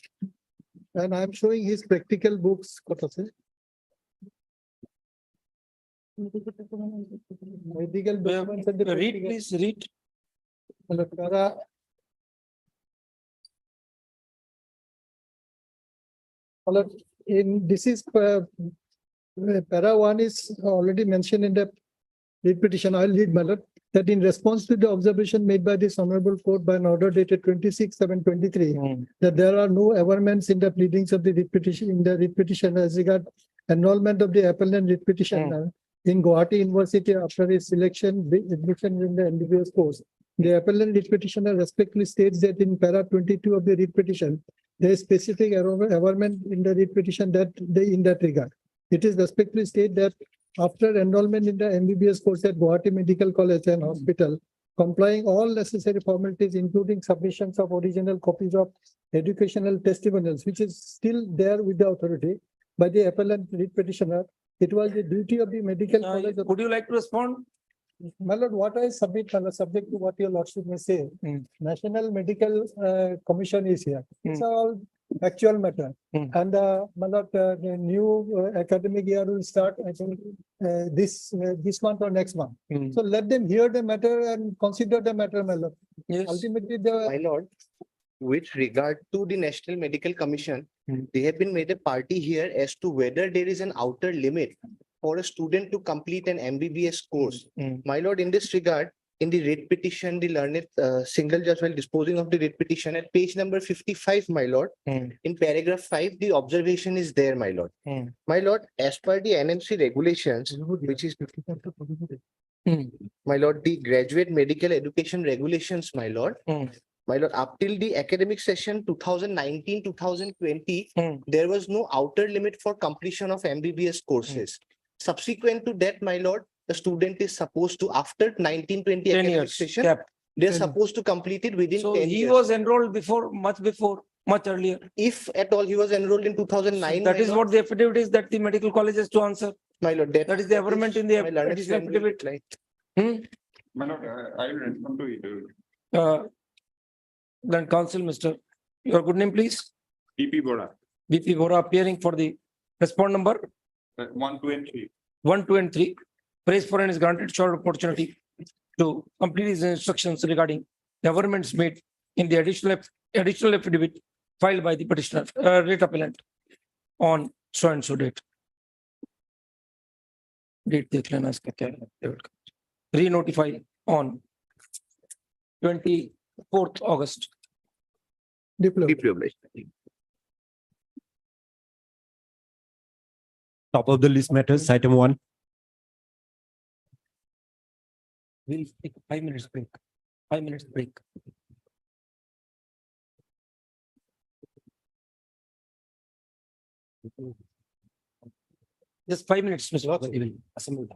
And I am showing his practical books. Medical documents and the Read, practical- please, read. In this is para 1 is already mentioned in the lead petition. I'll read, my lord, that in response to the observation made by this honorable court by an order dated 26/7/23, that there are no averments in the pleadings of the writ petition as regard enrollment of the appellant writ petitioner in Guwahati University after his selection admission in the MBBS course. The appellant writ petitioner respectfully states that in para 22 of the writ petition, there is specific averment in the writ petition in that regard. It is respectfully stated that after enrollment in the MBBS course at Guwahati Medical College and Hospital, complying all necessary formalities, including submissions of original copies of educational testimonials, which is still there with the authority by the appellant writ petitioner. It was the duty of the medical college. Would you like to respond? My lord, what I submit, my lord, subject to what your lordship may say, National Medical Commission is here. It's all actual matter. And my lord, the new academic year will start, I think, this month or next month. So let them hear the matter and consider the matter, my lord. Yes. Ultimately, My lord, with regard to the National Medical Commission, they have been made a party here as to whether there is an outer limit for a student to complete an MBBS course. My lord, in this regard, in the writ petition, the learned single judge while disposing of the writ petition at page number 55, my lord, in paragraph 5, the observation is there, my lord. My lord, as per the NMC regulations, which is my lord, the graduate medical education regulations, my lord. My lord, up till the academic session 2019-2020, there was no outer limit for completion of MBBS courses. Subsequent to that, my lord, the student is supposed to, after 1920 10 academic years. session, Yep. they're supposed to complete it within So 10 he years. was enrolled much earlier. If at all he was enrolled in 2009. That my is lord, what the affidavit is that the medical college has to answer. My lord, That is the averment in the my learned additional friend will affidavit. reply. My lord, I will respond to it. Then counsel, Mr. Your good name, please. BP Bora, BP Bora appearing for the respond number 1, 2, and 3. 1, 2, and 3. Praise for and is granted short opportunity to complete his instructions regarding the averments made in the additional affidavit filed by the petitioner, writ appellant on so and so date. Date देख लेना इसका क्या है. Re-notify on 24th August. Deeply obliged. Top of the list matters, item 1. We'll take 5 minutes break. 5 minutes break. Just 5 minutes, Mr. Bhagwati will assemble.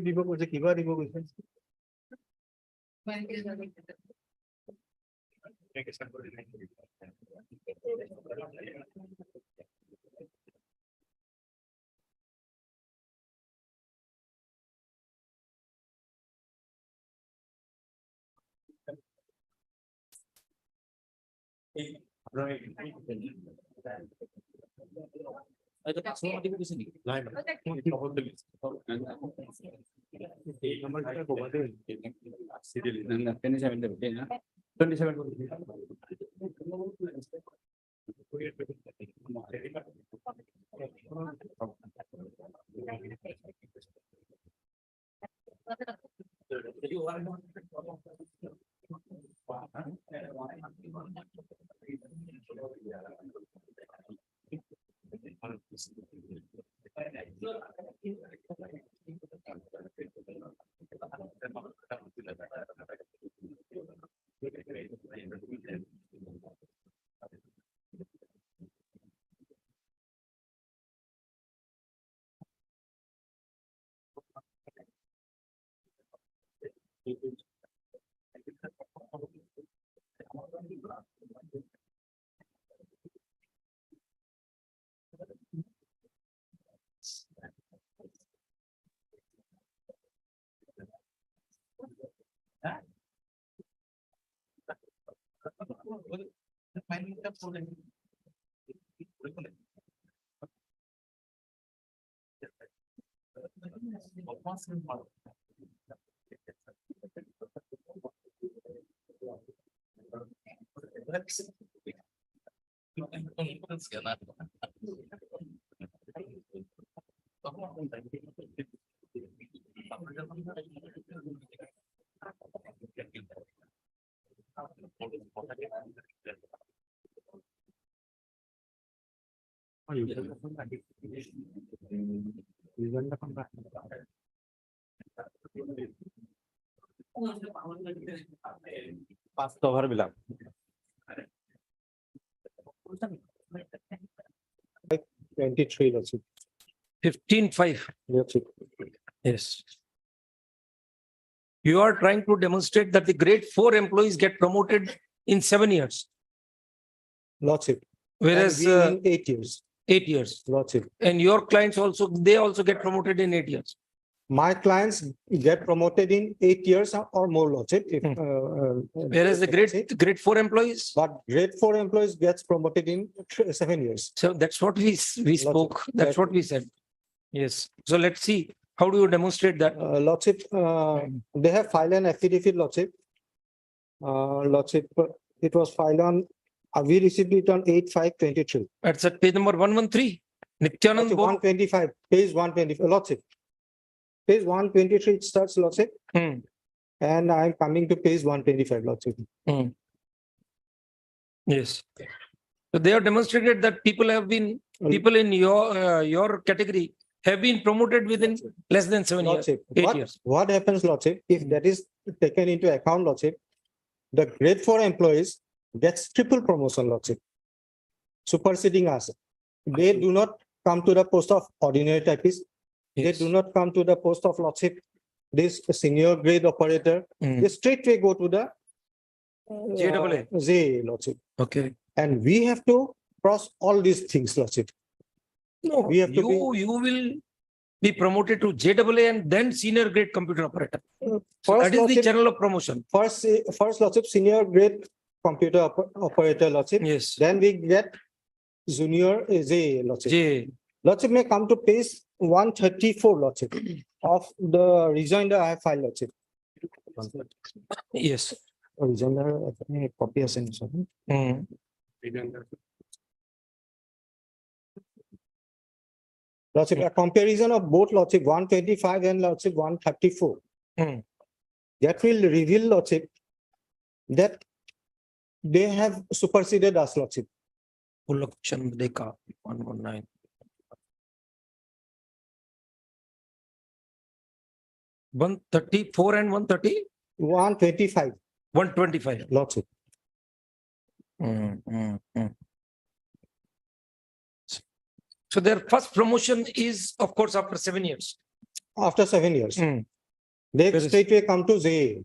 দিব কৈছে কিবা দিব কৈছে Pass cover black 23 Lordship. 15.5. Lordship. Yes. You are trying to demonstrate that the grade 4 employees get promoted in 7 years, Lordship. whereas And we in 8 years. 8 years. Lordship. And your clients also, they also get promoted in 8 years. My clients get promoted in 8 years or more, Lordship. Whereas the grade 4 employees. But grade 4 employees gets promoted in 7 years. So that's what we spoke. That's what we said. Yes. So let's see. How do you demonstrate that? Lordship, they have filed an affidavit, Lordship. Lordship, it was filed on, we received it on 8/5/23. That's at page number 113. Nityanand Lordship, 125, page 125, Lordship. Page 123 it starts, Lordship. And I'm coming to page 125, Lordship. Yes. So they have demonstrated that people in your category have been promoted within less than 7 years, Lordship, 8 years. what happens, Lordship, if that is taken into account, Lordship, the grade 4 employees gets triple promotion, Lordship, superseding us. They do not come to the post of ordinary typist. They do not come to the post of, Lordship, this senior grade operator. They straightway go to the J, Lordship. Okay. And we have to cross all these things, Lordship. No, we have to you will be promoted to JAA and then senior grade computer operator. So that is the Lordship, channel of promotion. First, Lordship, senior grade computer operator, Lordship. Yes. Then we get junior J, Lordship. J. Lordship may come to page 134, Lordship, of the rejoinder I have filed, Lordship. Yes. Rejoinder, copy has sent. Lordship, a comparison of both Lordship 125 and Lordship 134. That will reveal Lordship that they have superseded us, Lordship. 119. 134 and 130? 125, 125. Lordship. So their first promotion is, of course, after 7 years. After 7 years. They There is- straightway come to ZA.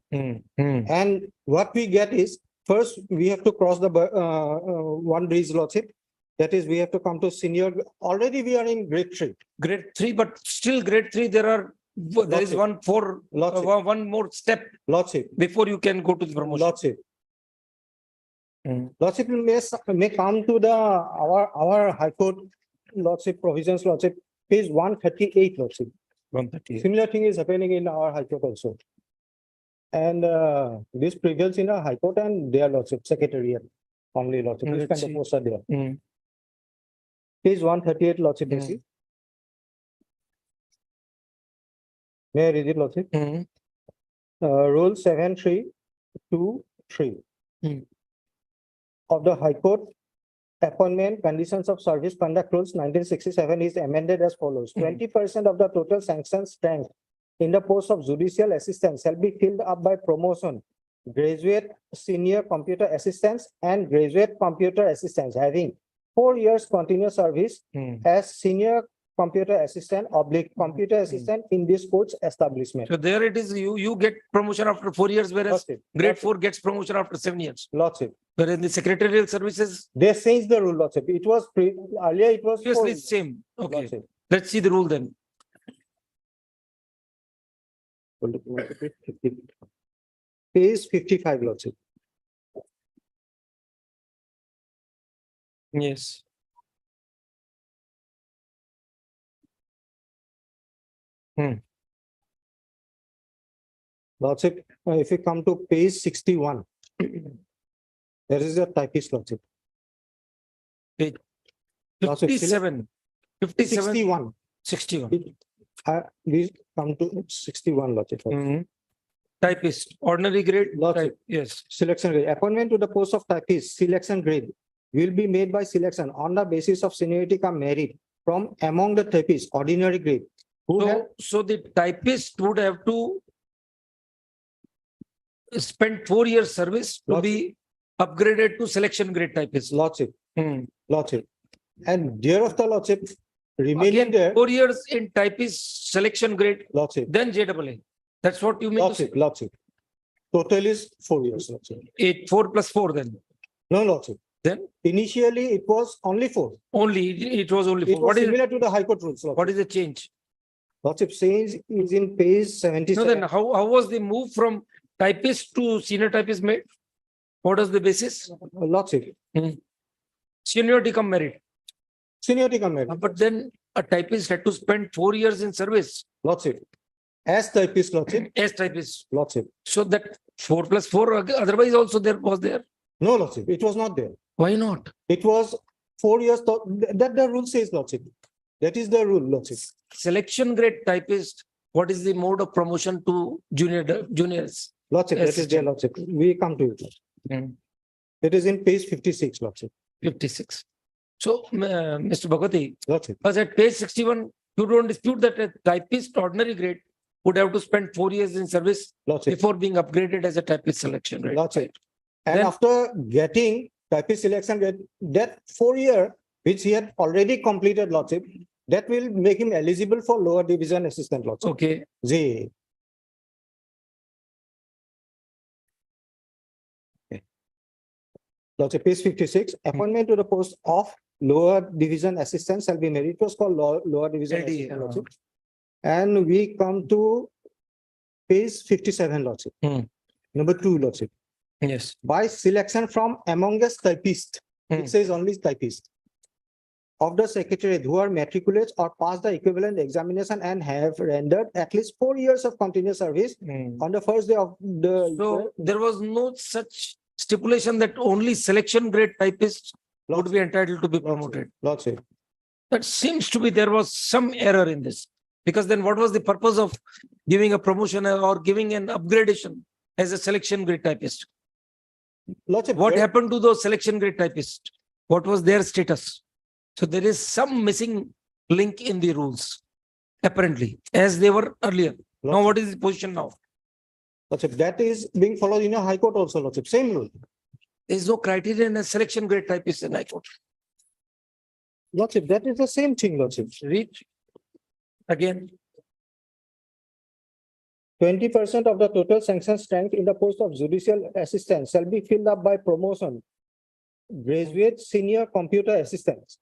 And what we get is, first, we have to cross the one bridge, Lordship. That is, we have to come to senior. Already we are in grade 3. Grade 3, but still grade 3, there is one more step Lordship. before you can go to the promotion. Lordship. Lordship may come to our High Court, Lordship, provisions, Lordship, page 138, Lordship. 138. Similar thing is happening in our High Court also. And this prevails in our High Court and their Lordship, Secretariat, only Lordship. This Let's kind of see. posts are there. Page 138, Lordship. May I read it, Lordship? Rule 7323 of the High Court, appointment conditions of service conduct rules 1967 is amended as follows. 20% of the total sanctioned strength in the post of judicial assistant shall be filled up by promotion, graduate senior computer assistants and graduate computer assistants having 4 years continuous service as senior computer assistant / computer assistant in this court's establishment. So there it is, you get promotion after 4 years, whereas Lordship. grade 4 gets promotion after 7 years. Lordship. Whereas in the secretarial services, They changed the rule, Lordship. It was earlier it was obviously 4 it's same. Okay, Lordship. let's see the rule then. Page 55, Lordship. Yes. Lordship, if you come to page 61, there is a typist, Lordship. Page Lordship, 57. 57. 61. 61. We come to 61, Lordship. Typist, ordinary grade. Lordship. Yes. Selection grade. Appointment to the post of typist, selection grade will be made by selection on the basis of seniority come merit from among the typists, ordinary grade. Who have So the typist would have to spend 4 years service to be upgraded to selection grade typist. Lordship. Lordship. And thereafter, Lordship, remaining there, 4 years in typist selection grade, Lordship. then JAA. That's what you mean to say? Lordship, Lordship. Total is 4 years, Lordship. 4 plus 4 then. No, Lordship. Then Initially, it was only 4. only, it was only It 4. was What is similar to the High Court rules. what is the change? Lordship says is in page No, 77. then how was the move from typist to senior typist made? What is the basis? Lordship. Seniority come merit. Seniority come merit. But then a typist had to spend 4 years in service Lordship. As typist, Lordship. as typist. Lordship. So that 4 plus 4, otherwise also there was there. No, Lordship. It was not there. Why not? It was 4 years. That the rule says, Lordship. That is the rule, Lordship. Selection grade typist, what is the mode of promotion to juniors? Lordship, that is Assistant. there, Lordship. We come to it. It is in page 56, Lordship. 56. So, Mr. Bhagwati, Lordship. was at page 61, you don't dispute that a typist ordinary grade would have to spend 4 years in service Lordship. before being upgraded as a typist selection grade. Lordship. And Then- after getting typist selection grade, that 4 year, which he had already completed, Lordship, that will make him eligible for lower division assistant, Lordship. Okay. ZA. Lordship, page 56, appointment to the post of lower division assistant shall be made. It was called lower division LD, assistant, Lordship. And we come to page 57, Lordship. Number 2, Lordship. Yes. By selection from amongst typists, it says only typist, of the secretariat who are matriculates or pass the equivalent examination and have rendered at least 4 years of continuous service on the first day of the. So there was no such stipulation that only selection grade typists would be entitled to be promoted. Lordship. That seems to be there was some error in this. Because then what was the purpose of giving a promotion or giving an upgradation as a selection grade typist? Lordship, What where- happened to those selection grade typists? What was their status? So there is some missing link in the rules, apparently, as they were earlier. Now, what is the position now? Lordship, that is being followed in a high court also, Lordship, same rule. There is no criterion as selection grade typist in High Court. Lordship, that is the same thing, Lordship. Read again. 20% of the total sanctioned strength in the post of judicial assistant shall be filled up by promotion. Graduate senior computer assistants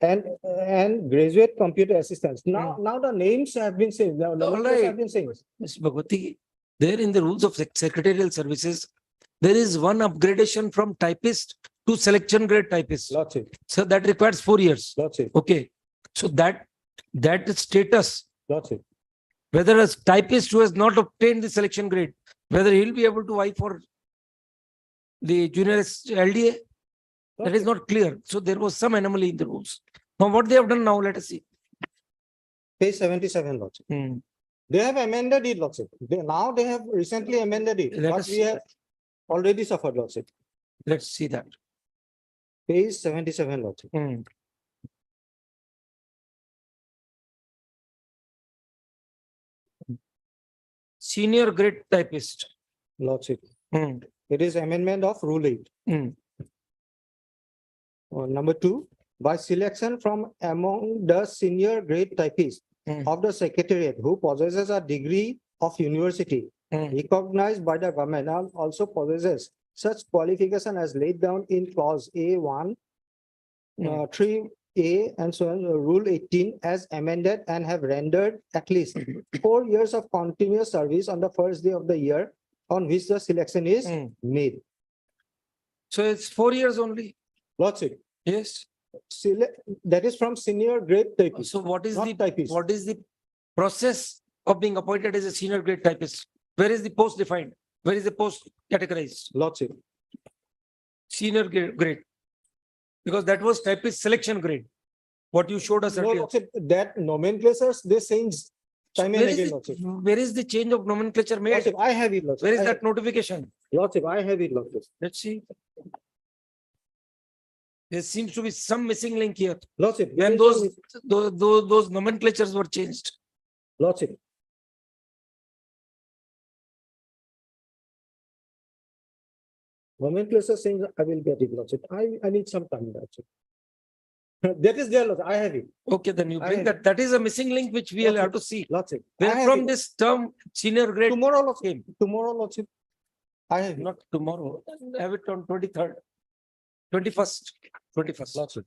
and graduate computer assistants. Now the names have been changed. Now the numbers have been changed. Ms. Bhagwati, there in the rules of secretarial services, there is one upgradation from typist to selection grade typist. Lordship, So that requires 4 years. Lordship, Okay. So that status, Lordship. whether a typist who has not obtained the selection grade, whether he'll be able to vie for the junior LDA, that is not clear. So there was some anomaly in the rules. Now what they have done now, let us see. Page 77, Lordship. They have amended it, Lordship. Now they have recently amended it. Let What us we have already suffered, Lordship. Let's see that. Page 77, Lordship. Senior grade typist. Lordship. It is amendment of Rule 8. Number 2, by selection from among the senior grade typists of the secretariat who possesses a degree of university recognized by the government and also possesses such qualification as laid down in clause A1, 3A and so on, Rule 18 as amended and have rendered at least 4 years of continuous service on the first day of the year on which the selection is made. So it's 4 years only. Lordship. Yes. That is from senior grade typist. So what is not the typist. what is the process of being appointed as a senior grade typist? Where is the post defined? Where is the post categorized? Lordship. Senior grade. Because that was typist selection grade. What you showed us No, earlier. Lordship, that nomenclatures they change time and Where is again, the- Lordship. Where is the change of nomenclature made? Lordship, I have it, Lordship. Where is I that have- notification? Lordship, I have it, Lordship. Let's see. There seems to be some missing link here. Lordship. When those nomenclatures were changed. Lordship. Nomenclature change, I will get it, Lordship. I need some time, Lordship. That is there, Lordship. I have it. Okay, then you I bring have that. That is a missing link which we will have to see. Lordship. I Where have from it. this term senior grade Tomorrow, Lordship. came. Tomorrow, Lordship. I have it. Not tomorrow. Have it on 23rd, 21st, 21st. Lordship.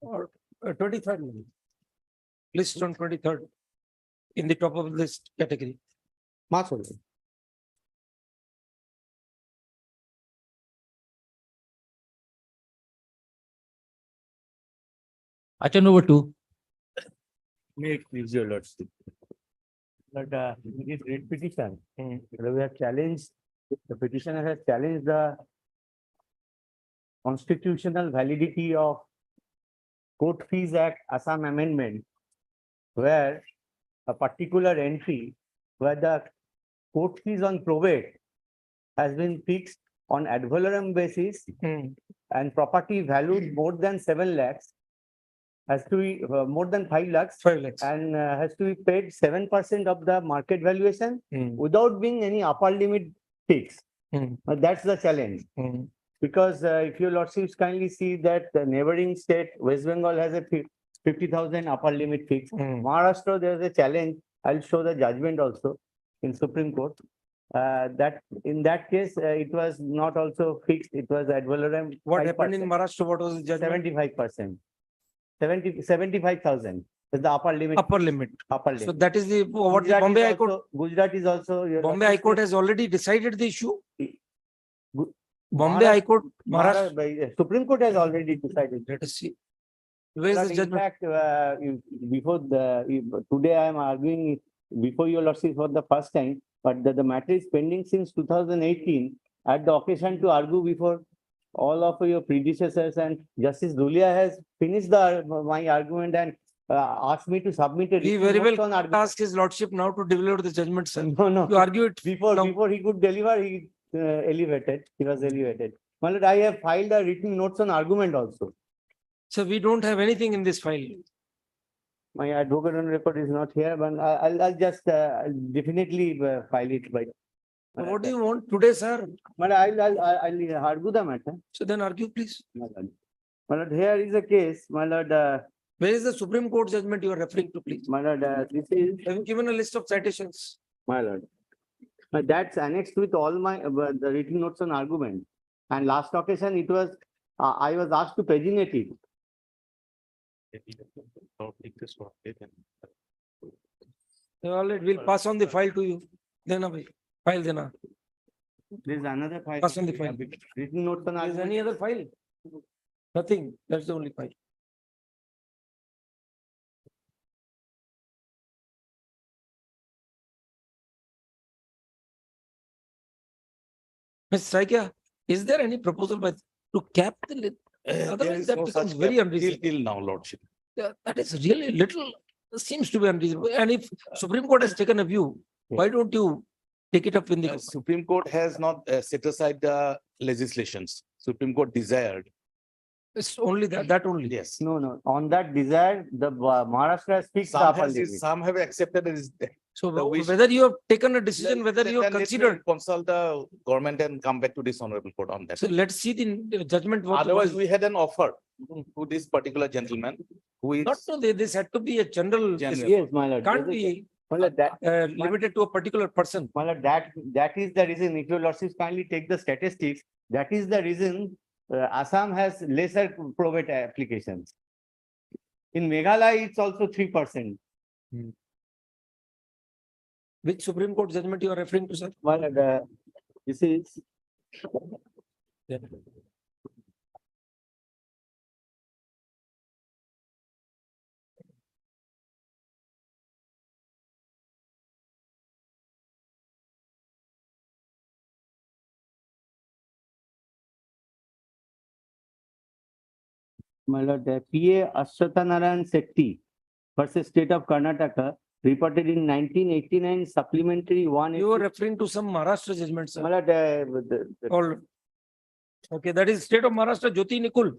Or 23rd. maybe. List on 23rd in the top of the list category. March only. Item number 2. Make easier, Lordship. But in this great petition, we have challenged, the petitioner has challenged the constitutional validity of Court Fees Act Assam Amendment, where a particular entry where the court fees on probate has been fixed on ad valorem basis and property valued more than 7 lakhs has to be more than 5 lakhs 5 lakhs. and has to be paid 7% of the market valuation without being any upper limit fixed. That's the challenge. Because if your lordships kindly see that the neighboring state, West Bengal has a 50,000 upper limit fixed. Maharashtra, there is a challenge. I'll show the judgment also in Supreme Court. That in that case, it was not also fixed. It was ad valorem. What happened in Maharashtra? What was the judgment? 75%. 75,000 is the upper limit. Upper limit. Upper limit. So that is the what the Gujarat Bombay is High Court. also- Gujarat is also. your Bombay High lordship, Court has already decided the issue. Gu- Bombay High Court, Maharashtra. Supreme Court has already decided. Let us see. Where is But the in judgment? fact, today I am arguing before your lordship for the first time, but the matter is pending since 2018 at the occasion to argue before all of your predecessors, and Justice Dhulia has finished my argument and asked me to submit a. We written very notes well on argument. ask his lordship now to deliver the judgment, sir. No. You argue it now. Before he could deliver, he elevated, he was elevated. My lord, I have filed a written notes on argument also. So we don't have anything in this file. My advocate on record is not here, but I'll just definitely file it by. What do you want today, sir? But I'll argue the matter. So then argue, please. My lord. My lord, here is a case, my lord, Where is the Supreme Court judgment you are referring to, please? my lord, this is, Have you given a list of citations? my lord. That's annexed with all my, the written notes on argument. And last occasion, it was, I was asked to paginate it. All right, we'll pass on the file to you. Then away. File then. There's another file. Pass on the file. Written notes on Is argument. any other file? Nothing. That's the only file. Ms. Saikia, is there any proposal by to cap the limit? Otherwise, that becomes very unreasonable. Till now, lordship. That is really little, seems to be unreasonable. And if Supreme Court has taken a view, why don't you take it up in the Supreme Court has not set aside the legislations. Supreme Court desired. It's only that only. Yes. No. On that desire, the Maharashtra has fixed the upper limit. Some have accepted it. So The wish- whether you have taken a decision, whether you have Let me considered. Consult the government and come back to this honorable court on that. So let's see the judgment. what- Otherwise, we had an offer to this particular gentleman who is. Not no, this had to be a general. General. Yes, my lord. Can't There's a- be My lord, that, limited to a particular person. my lord, that is the reason, if your lordships kindly take the statistics, that is the reason Assam has lesser probate applications. In Meghalaya, it's also 3%. Which Supreme Court judgment you are referring to, sir? My lord, this is. Yeah. My lord, PA Ashwathanarayan Sethi versus State of Karnataka reported in 1989 supplementary one. You are referring to some Maharashtra judgment, sir. My lord, Or okay, that is State of Maharashtra, Jyoti Nikul.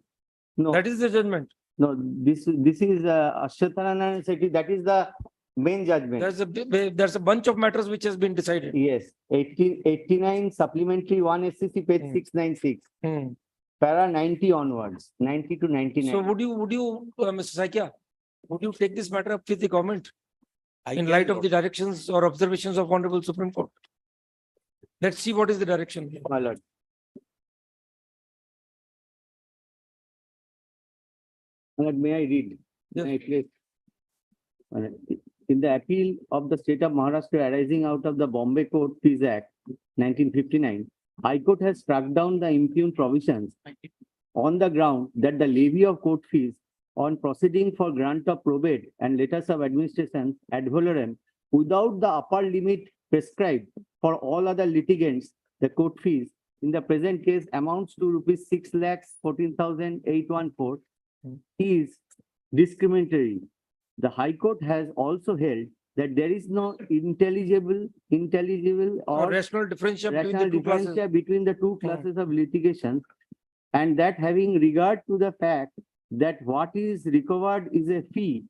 no, That is the judgment. no, this is Ashwathanarayan Sethi, that is the main judgment. There's a bunch of matters which has been decided. Yes, 1889 supplementary one SCC page 696, para 90 onwards, 90 to 99. So would you, Mr. Saikia, would you take this matter up with the government in light of the directions or observations of Honorable Supreme Court? Let's see what is the direction. My lord. My lord, may I read? Yes. May I please? My lord, in the appeal of the state of Maharashtra arising out of the Bombay Court Fees Act 1959, High Court has struck down the impugned provisions on the ground that the levy of court fees on proceeding for grant of probate and letters of administration ad valorem without the upper limit prescribed for all other litigants, the court fees in the present case amounts to rupees 6,14,814 is discriminatory. The High Court has also held that there is no intelligible Or or rational differential between rational the two classes. differential between the two classes of litigation, and that having regard to the fact that what is recovered is a fee,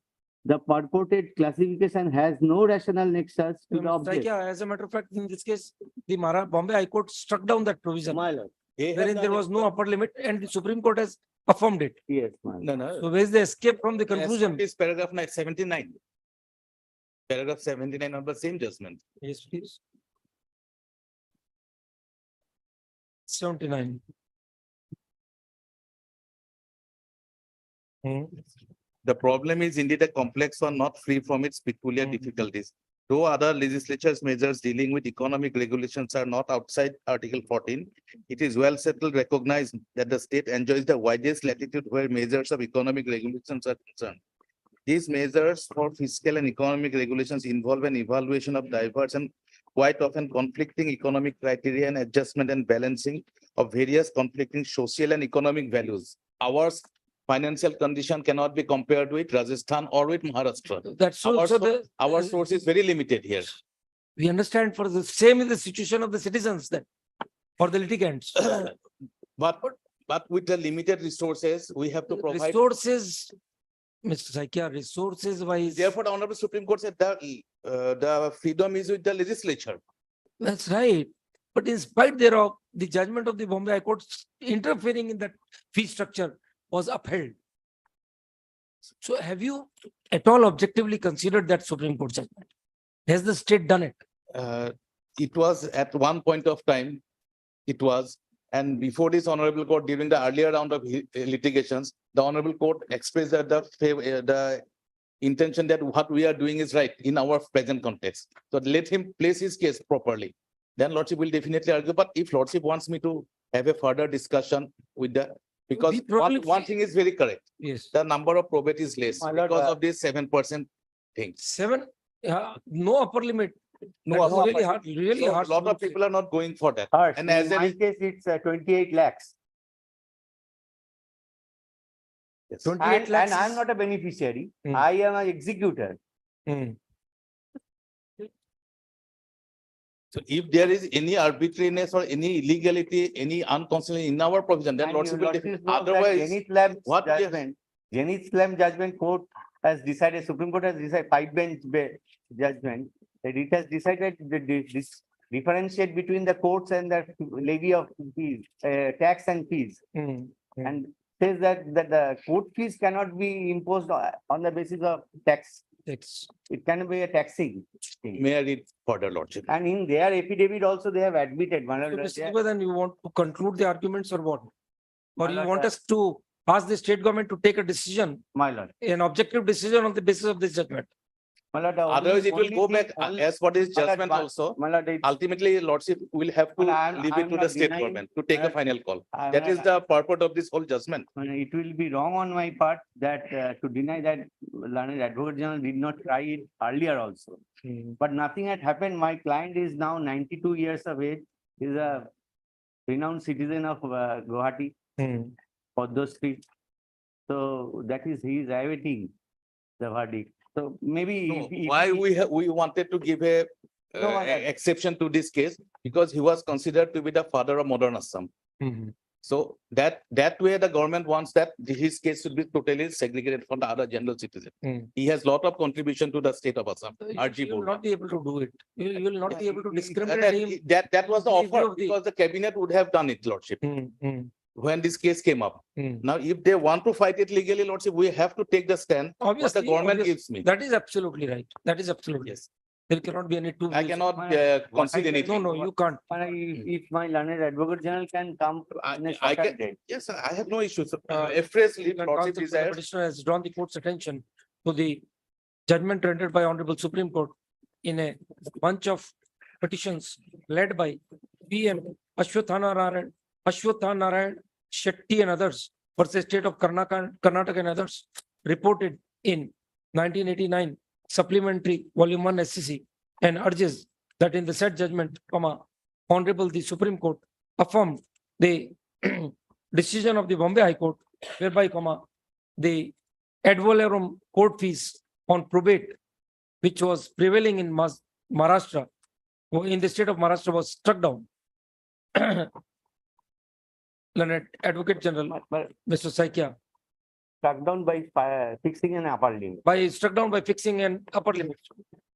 the purported classification has no rational nexus to the object. Saikia, as a matter of fact, in this case, the Bombay High Court struck down that provision, My lord, wherein there was no upper limit, and the Supreme Court has affirmed it. yes, my lord. No. So where is the escape from the conclusion? Is paragraph 79. Paragraph 79 of the same judgment. Yes, please. 79. The problem is indeed a complex one, not free from its peculiar difficulties. Though other legislatures measures dealing with economic regulations are not outside Article 14, it is well settled recognized that the state enjoys the widest latitude where measures of economic regulations are concerned. These measures for fiscal and economic regulations involve an evaluation of diverse and quite often conflicting economic criteria and adjustment and balancing of various conflicting social and economic values. Our financial condition cannot be compared with Rajasthan or with Maharashtra. That's also Our source is very limited here. we understand for the same is the situation of the citizens then, for the litigants. But with the limited resources, we have to provide. Resources, Mr. Saikia, resources wise. Therefore, the Honorable Supreme Court said that the freedom is with the legislature. That's right. But in spite thereof, the judgment of the Bombay High Court interfering in that fee structure was upheld. So have you at all objectively considered that Supreme Court judgment? Has the state done it? It was at one point of time, it was, and before this Honorable Court, during the earlier round of litigations, the Honorable Court expressed that the intention that what we are doing is right in our present context. So let him place his case properly. Then Lordship will definitely argue. But if Lordship wants me to have a further discussion with the, because one thing is very correct. Yes. The number of probate is less because of this 7% thing. 7, no upper limit. No, That is upper really limit. hard, really So hard. a lot of people are not going for that. Harsh, And in as my a case, it's 28 lakhs. Yes. 28 And lakhs. I'm not a beneficiary. Hmm. I am an executor. So if there is any arbitrariness or any illegality, any unconstitutionality in our provision, then And Lordship you will notice definitely. no, that Otherwise, Jenny Slab's what we have- judgment, Jenny Slab judgment court has decided, Supreme Court has decided 5-bench judgment, that it has decided this differentiate between the courts and the levy of fees, tax and fees. And says that the court fees cannot be imposed on the basis of tax. It can be a taxing thing. May I read further, Lordship? And in their affidavit also, they have admitted. So, Mr. Siva, then you want to conclude the arguments or what? Or you want us to ask the state government to take a decision, My lord. an objective decision on the basis of this judgment? My lord, Otherwise, it will go back as for this judgment my- also. My lord, Ultimately, Lordship will have to leave it I'm to not the state denying- government to take a final call. I'm That is not- the purport of this whole judgment. It will be wrong on my part that to deny that learned advocate general did not try it earlier also. But nothing had happened. My client is now 92 years of age. He is a renowned citizen of Guwahati, Padma Street. So that is, he is awaiting the verdict. So maybe. No, if why he- we wanted to give a No, my lord. exception to this case, because he was considered to be the father of modern Assam. So that way the government wants that his case should be totally segregated from the other general citizen. He has lot of contribution to the state of Assam. RG You will board. not be able to do it. You will not be able to And discriminate him. that was the in view offer of the- because the cabinet would have done it, Lordship, when this case came up. Now, if they want to fight it legally, Lordship, we have to take the stand what Obviously, the government obviously. gives me. That is absolutely right. That is absolutely. Yes. There cannot be any two. I views. cannot concede No, anything. no, you can't. If my learned advocate general can come in a I shorter can, date. yes, sir, I have no issues. Phrase, You if can Lordship counsel, but the desires. petitioner has drawn the court's attention to the judgment rendered by Honorable Supreme Court in a bunch of petitions led by PM Ashwathana Narayan Shetty and others versus State of Karnataka and others, reported in 1989 Supplementary Volume 1 SCC, and urges that in the said judgment, Honorable the Supreme Court affirmed the decision of the Bombay High Court, whereby, the ad valorem court fees on probate, which was prevailing in Maharashtra, in the state of Maharashtra, was struck down. Learned Advocate General, Mr. Saikia, Struck down by fixing an upper limit. struck down by fixing an upper limit,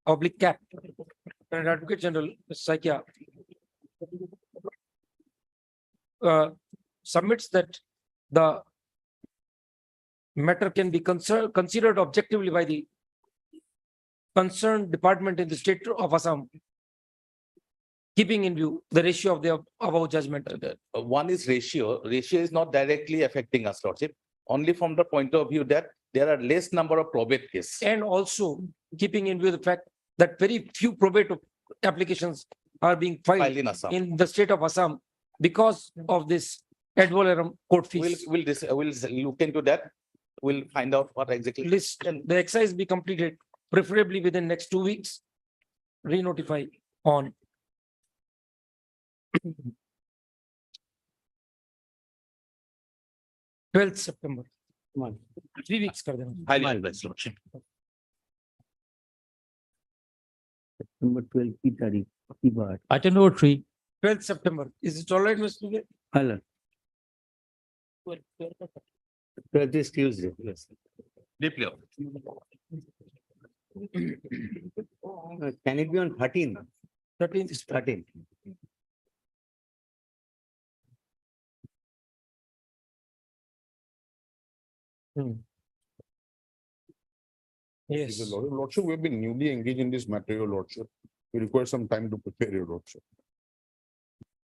oblique cap. And Advocate General, Mr. Saikia, submits that the matter can be considered objectively by the concerned department in the state of Assam, keeping in view the ratio of the above judgment. One is ratio. Ratio is not directly affecting us, Lordship, only from the point of view that there are less number of probate cases. And also keeping in view the fact that very few probate applications are being filed in Assam. in the state of Assam because of this ad valorem court fees. We'll look into that. We'll find out what exactly. List, the exercise be completed preferably within next 2 weeks. Re-notify on 12th September. Come on. 3 weeks kar dena. Highly advised, Lordship. Number 12 की तारीख की बात। Item number 3. 12th September. Is it all right, Mr. Dugai? Hello. 12th is Tuesday. Yes. Deeply. Can it be on 13? 13th is 13. Yes. Lordship, we have been newly engaged in this matter, your Lordship. We require some time to prepare, your Lordship.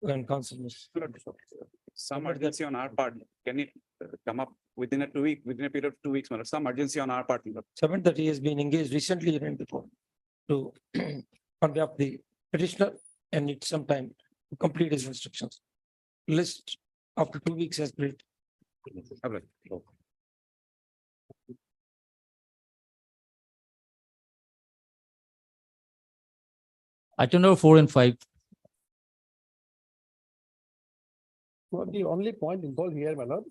And council. Some urgency on our part, can it come up within a within a period of 2 weeks, some urgency on our part? 7:30 has been engaged recently and before to on behalf of the petitioner and need some time to complete his instructions. List after 2 weeks has been. Item number 4 and 5. Well, the only point involved here, my lord,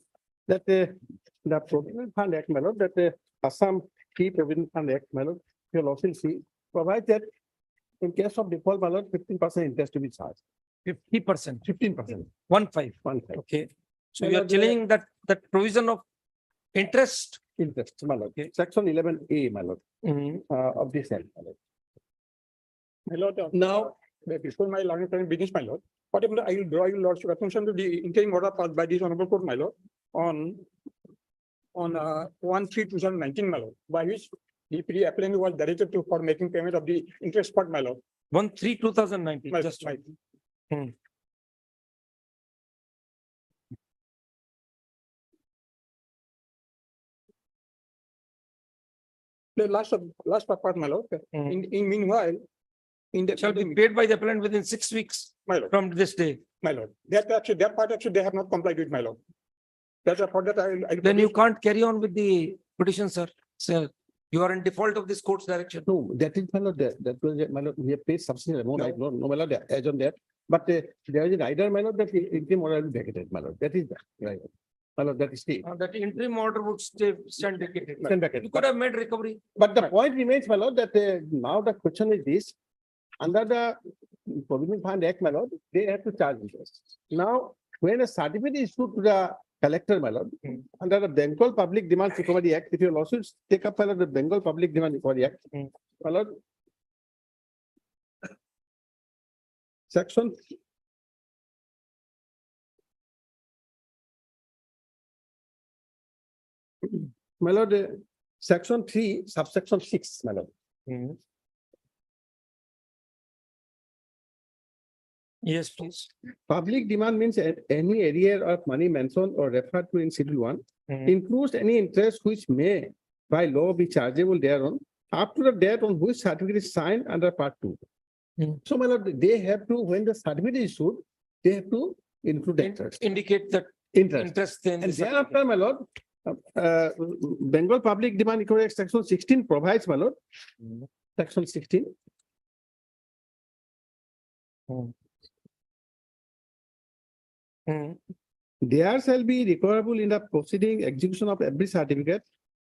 that the Provincial Fund Act, my lord, that Assam Key Provincial Fund Act, my lord, you'll also see, provides that in case of default, my lord, 15% interest to be charged. 50%. 15%. 1/5. 1/5. Okay. So My you are lord, telling that provision of interest. Interest, my lord. Section 11A, my lord, of this act, my lord. My lord, now, before my long term business, my lord, whatever I will draw your lordship attention to the interim order passed by this honorable court, my lord, on 1/3/2019, my lord, by which the applicant was directed to for making payment of the interest part, my lord. 1/3/2019. My- Just my- right. Hmm. The last part, my lord, in meanwhile, in the. Shall be paid by the appellant within 6 weeks My lord, from this day. my lord, that part actually they have not complied with, my lord. That's a part that I. Then you can't carry on with the petition, sir. Sir, you are in default of this court's direction. No, that is, my lord, that was, my lord, we have paid substantial amount, I don't know, my lord, as on that. But there is a rider, my lord, that interim order will be vacated, my lord, that is right. My lord, that is the. That interim order would stand vacated. Stand vacated. You could have made recovery. But the point remains, my lord, that now the question is this, under the Provincial Fund Act, my lord, they have to charge interest. Now, when a certificate is issued to the collector, my lord, under the Bengal Public Demand Recovery Act, if you lawsuits take up, my lord, the Bengal Public Demand Recovery Act, my lord, section my lord, section 3, subsection 6, my lord. Yes, please. Public demand means any area of money mentioned or referred to in Schedule 1 includes any interest which may by law be chargeable thereon up to the date on which certificate is signed under Part 2. So, my lord, they have to, when the certificate is issued, they have to include interest. Indicate that Interest. in And the thereafter, my lord, Bengal Public Demand Recovery Act Section 16 provides, my lord, Section 16. There shall be recoverable in the proceeding execution of every certificate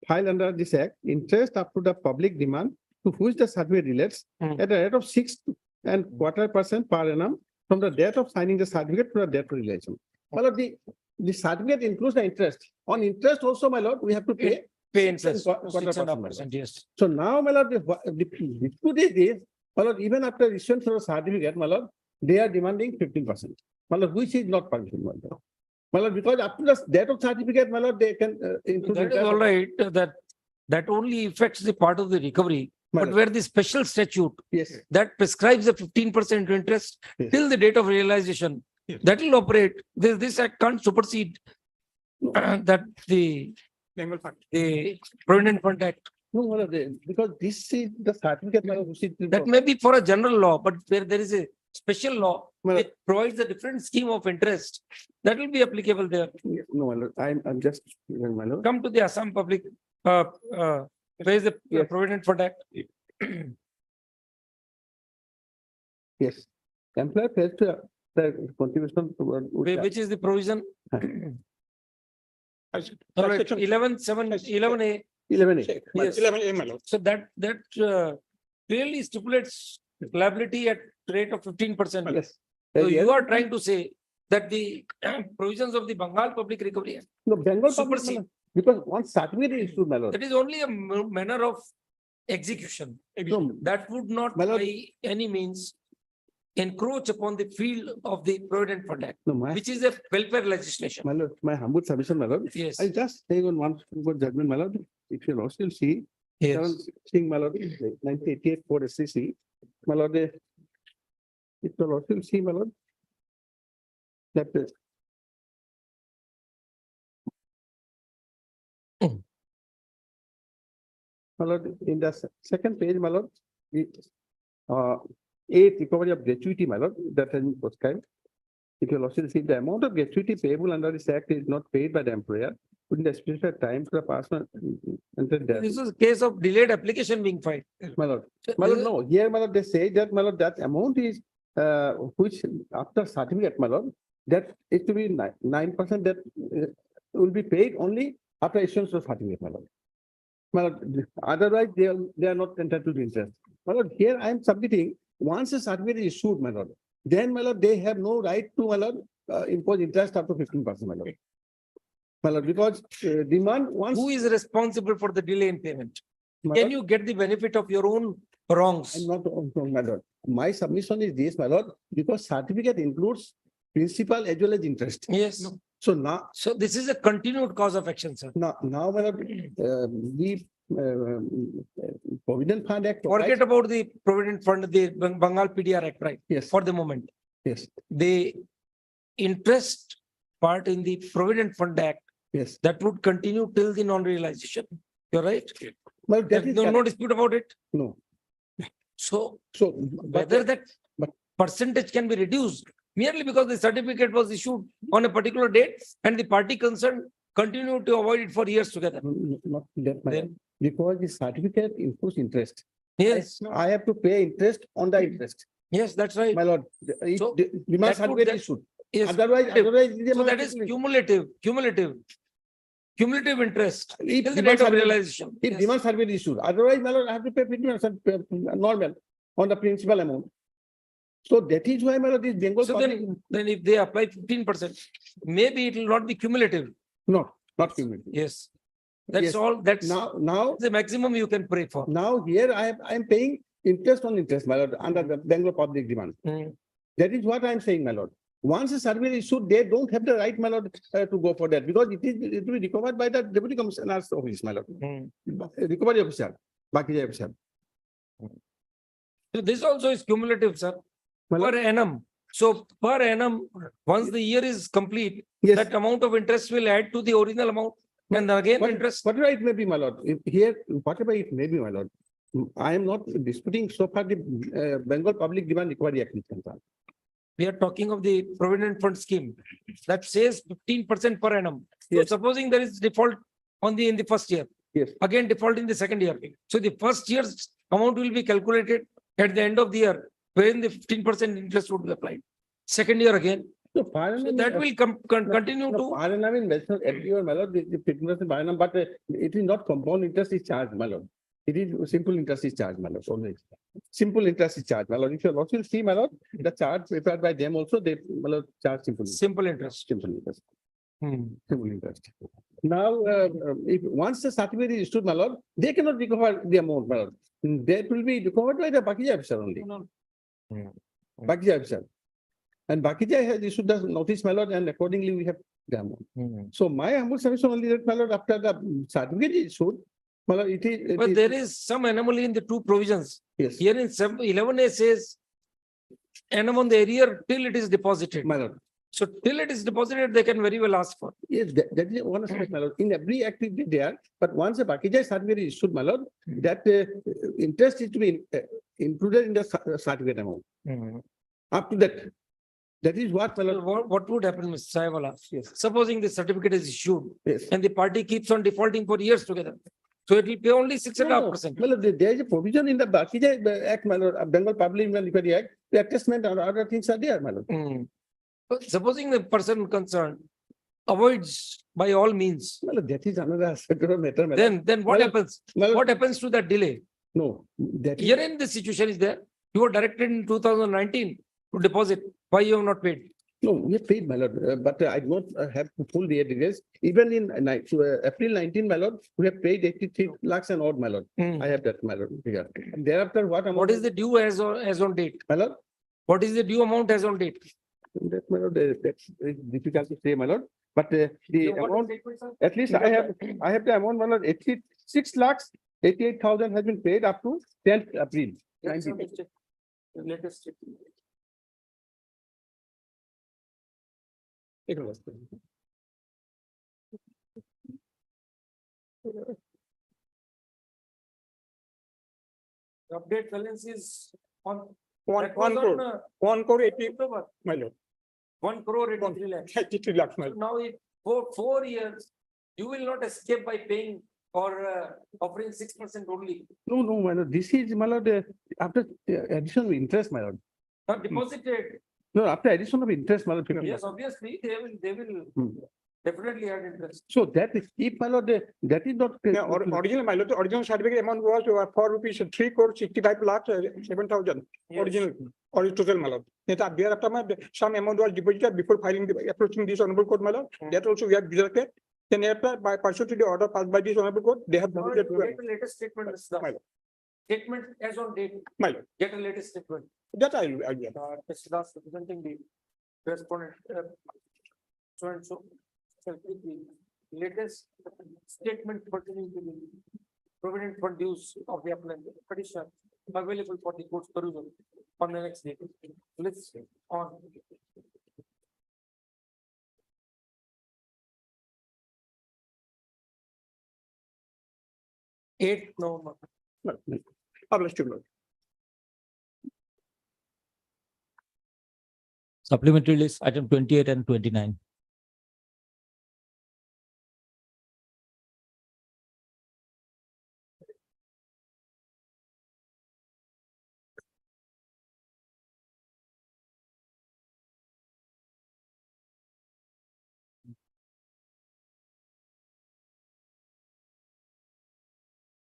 filed under this act, interest up to the public demand to which the certificate relates at a rate of 6.25% per annum from the date of signing the certificate to the date of relation. My lord, the certificate includes the interest. On interest also, my lord, we have to pay. interest. 6.25%, my lord. 6.5%, yes. So now, my lord, the dispute is this, my lord, even after issuance of a certificate, my lord, they are demanding 15%. My lord, which is not permissible, my lord. My lord, because up to the date of certificate, my lord, they can include. That is all right, that only affects the part of the recovery. But where the special statute that prescribes a 15% interest till the date of realization, that will operate. This act can't supersede that the Provident Fund Act. No, my lord, because this is the certificate, my lord, which is. That may be for a general law, but where there is a special law which provides a different scheme of interest, that will be applicable there. No, my lord, I'm just, my lord. Come to the Assam Public, where is the Provident Fund Act? Yes. Employer pays to the contribution. Which is the provision? All right, 11A. 11A. Yes. 11A, my lord. So that clearly stipulates liability at rate of 15%. Yes. So Yes. you are trying to say that the provisions of the Bengal Public Recovery Act, No, Bengal public, supersede. because once certificate is issued, my lord. that is only a manner of execution. No, That would not My lord- by any means encroach upon the field of the Provident Fund Act, no, which is a welfare legislation. my lord, my humble submission, my lord. Yes. I just take on one good judgment, my lord. If you also see, seeing my lord, 1988 for SCC, my lord, if you also see, my lord, that my lord, in the second page, my lord, eighth recovery of gratuity, my lord, that has been prescribed. If you also see the amount of gratuity payable under this act is not paid by the employer within the specified time for the person until death. This is a case of delayed application being filed. My lord, no, here, my lord, they say that, my lord, that amount is, which after certificate, my lord, that is to be 9% that will be paid only after issuance of certificate, my lord. My lord, otherwise they are not entitled to interest. My lord, here I am submitting, once a certificate is issued, my lord, then, my lord, they have no right to, my lord, impose interest up to 15%, my lord. My lord, because demand once. Who is responsible for the delay in payment? My Can lord, you get the benefit of your own wrongs? I'm not, my lord. My submission is this, my lord, because certificate includes principal as well as interest. Yes. So now, So this is a continued cause of action, sir. now, my lord, the Provident Fund Act. Forget about the Provident Fund, the Bengal PDR Act, right? Yes, For the moment. yes, The interest part in the Provident Fund Act, yes. that would continue till the non-realization. You're right? Well, that is, No dispute about it. no. So So, whether that but- percentage can be reduced merely because the certificate was issued on a particular date and the party concerned continued to avoid it for years together. not that, my lord. Then, Because the certificate includes interest. yes, I have to pay interest on the interest. yes, that's right. My lord, So, demand that would- certificate that- issued. Yes. Otherwise, So that is cumulative interest If till the demand date of certificate- realization. If Yes. demand certificate issued, otherwise, my lord, I have to pay 50% normal on the principal amount. So that is why, my lord, this Bengal. So public- then if they apply 15%, maybe it will not be cumulative. Not cumulative. Yes. That's Yes. all, that's Now, the maximum you can pray for. now here I am paying interest on interest, my lord, under the Bengal public demand. Mm. That is what I am saying, my lord. Once a survey is issued, they don't have the right, my lord, to go for that because it will be recovered by the deputy commissioner's office, my lord. Mm. Recovery officer, Bakija officer. So this also is cumulative, sir, My lord, per annum. So per annum, once the year is complete, yes, that amount of interest will add to the original amount. And again, interest. whatever it may be, my lord, here, whatever it may be, my lord, I am not disputing so far the Bengal Public Demand Recovery Act is concerned. We are talking of the Provident Fund scheme that says 15% per annum. So Yes. supposing there is default in the first year. Yes. Again, default in the second year. So the first year's amount will be calculated at the end of the year, wherein the 15% interest would be applied. Second year again. So So that will continue to. Paranam investment everywhere, my lord, the 15% Paranam, but it is not compound interest is charged, my lord. It is simple interest is charged, my lord, always. Simple interest is charged, my lord. If you also see, my lord, the charge prepared by them also, they, my lord, charge simple. Simple interest. Simple interest. Hmm. Simple interest. Now, if once the certificate is issued, my lord, they cannot recover the amount, my lord. That will be recovered by the Bakija officer only. Bakija officer. And Bakija has issued the notice, my lord, and accordingly we have the amount. So my humble submission only that, my lord, after the certificate is issued, my lord, But there is some anomaly in the two provisions. Yes, Here in 11A says annum on the arrear till it is deposited. my lord. So till it is deposited, they can very well ask for. Yes, that is one aspect, my lord. In every activity there, but once a Bakija certificate is issued, my lord, that interest is to be included in the certificate amount. Up to that. That is what, my So lord. what would happen, Mr. Sahiwala? Yes. Supposing the certificate is issued Yes. and the party keeps on defaulting for years together. So it will pay only 6.5%. Well, there is a provision in the Bakija Act, my lord, Bengal Public Demand Recovery Act, the attestment and other things are there, my lord. But supposing the person concerned avoids by all means, Well, that is another aspect of the matter. my lord. then what Well, happens? well- What happens to that delay? No, that is. Herein the situation is there. You were directed in 2019 to deposit. Why you have not paid? No, we have paid, my lord, but I do not have full year details. Even in April 19, my lord, we have paid 83 lakhs and odd, my lord. Hmm. I have that, my lord. Figure. And thereafter, what amount? What is the due as on date? My lord? What is the due amount as on date? That, my lord, that's very difficult to say, my lord. But the What amount, statement, sir? at least I have the amount, my lord, 86 lakhs, 88,000 has been paid up to 10th April. Yes, sir, 19. let's check. The latest statement. Take a look. The update balance is on. One that was crore, on, 1 crore 80, October, my lord, 1 crore 83 lakhs. 83 lakhs, my So lord. now it, for 4 years, you will not escape by paying or offering 6% only. No, no, my lord, this is, my lord, after additional interest, my lord. Not deposited. No, after addition of interest, my lord. Yes, obviously, they will Hmm. definitely add interest. So that is, if my lord, that is not. Yeah, original, my lord, the original certificate amount was 4 rupees, 3 crore 65 lakhs, 7,000. Yes. Original, or total, my lord. Thereafter, some amount was deposited before filing, approaching this honorable court, my lord. That also we have deducted. Then after, by pursuant to the order passed by this honorable court, they have Now, deducted. get the latest statement, Mr. My lord. Statement as on date, My lord, get a latest statement. that I'll get. Mr. Das representing the correspondent. So and so. shall take the latest statement pertaining to the provident fund dues of the applicant petition available for the court's perusal on the next day. Let's on. Eighth November. Published, my lord. Supplementary list, item 28 and 29.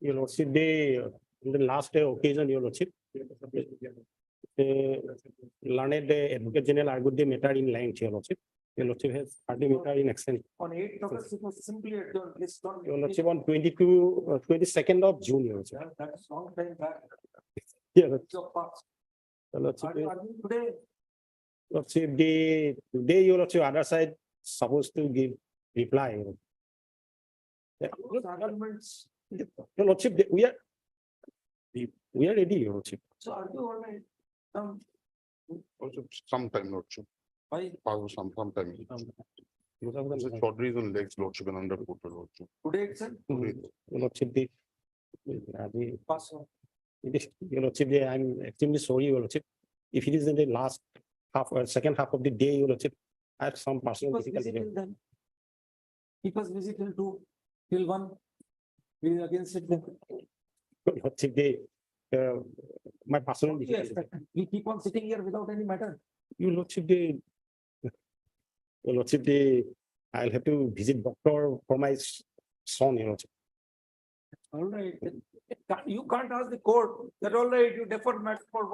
Your lordship, in the last occasion, your lordship. Learned advocate general argued the matter in length, your lordship. Your lordship has heard the matter in extent. On 8th August, it was simply adjourned. List on. Your lordship on 22nd of June, your lordship. Yeah, that's long time back. Yeah, lordship. So fast. Your lordship, Today, lordship, today, your lordship, other side supposed to give reply. Yeah. those arguments. Your lordship, we are ready, your lordship. So are you all right? Also, sometime lordship, Why sometime. Short reason legs lordship and underfoot lordship. today itself? Your lordship, Pass on. your lordship, I'm extremely sorry, your lordship. If it is in the last half or second half of the day, your lordship, I have some personal Keep us busy difficulty. till then. Keep us busy till 2, till 1. We will again sit there. Your lordship, my personal What do you difficulty. expect? We keep on sitting here without any matter. Your lordship, I'll have to visit doctor for my son, your lordship. All right. You can't ask the court that all right, you deferred matter for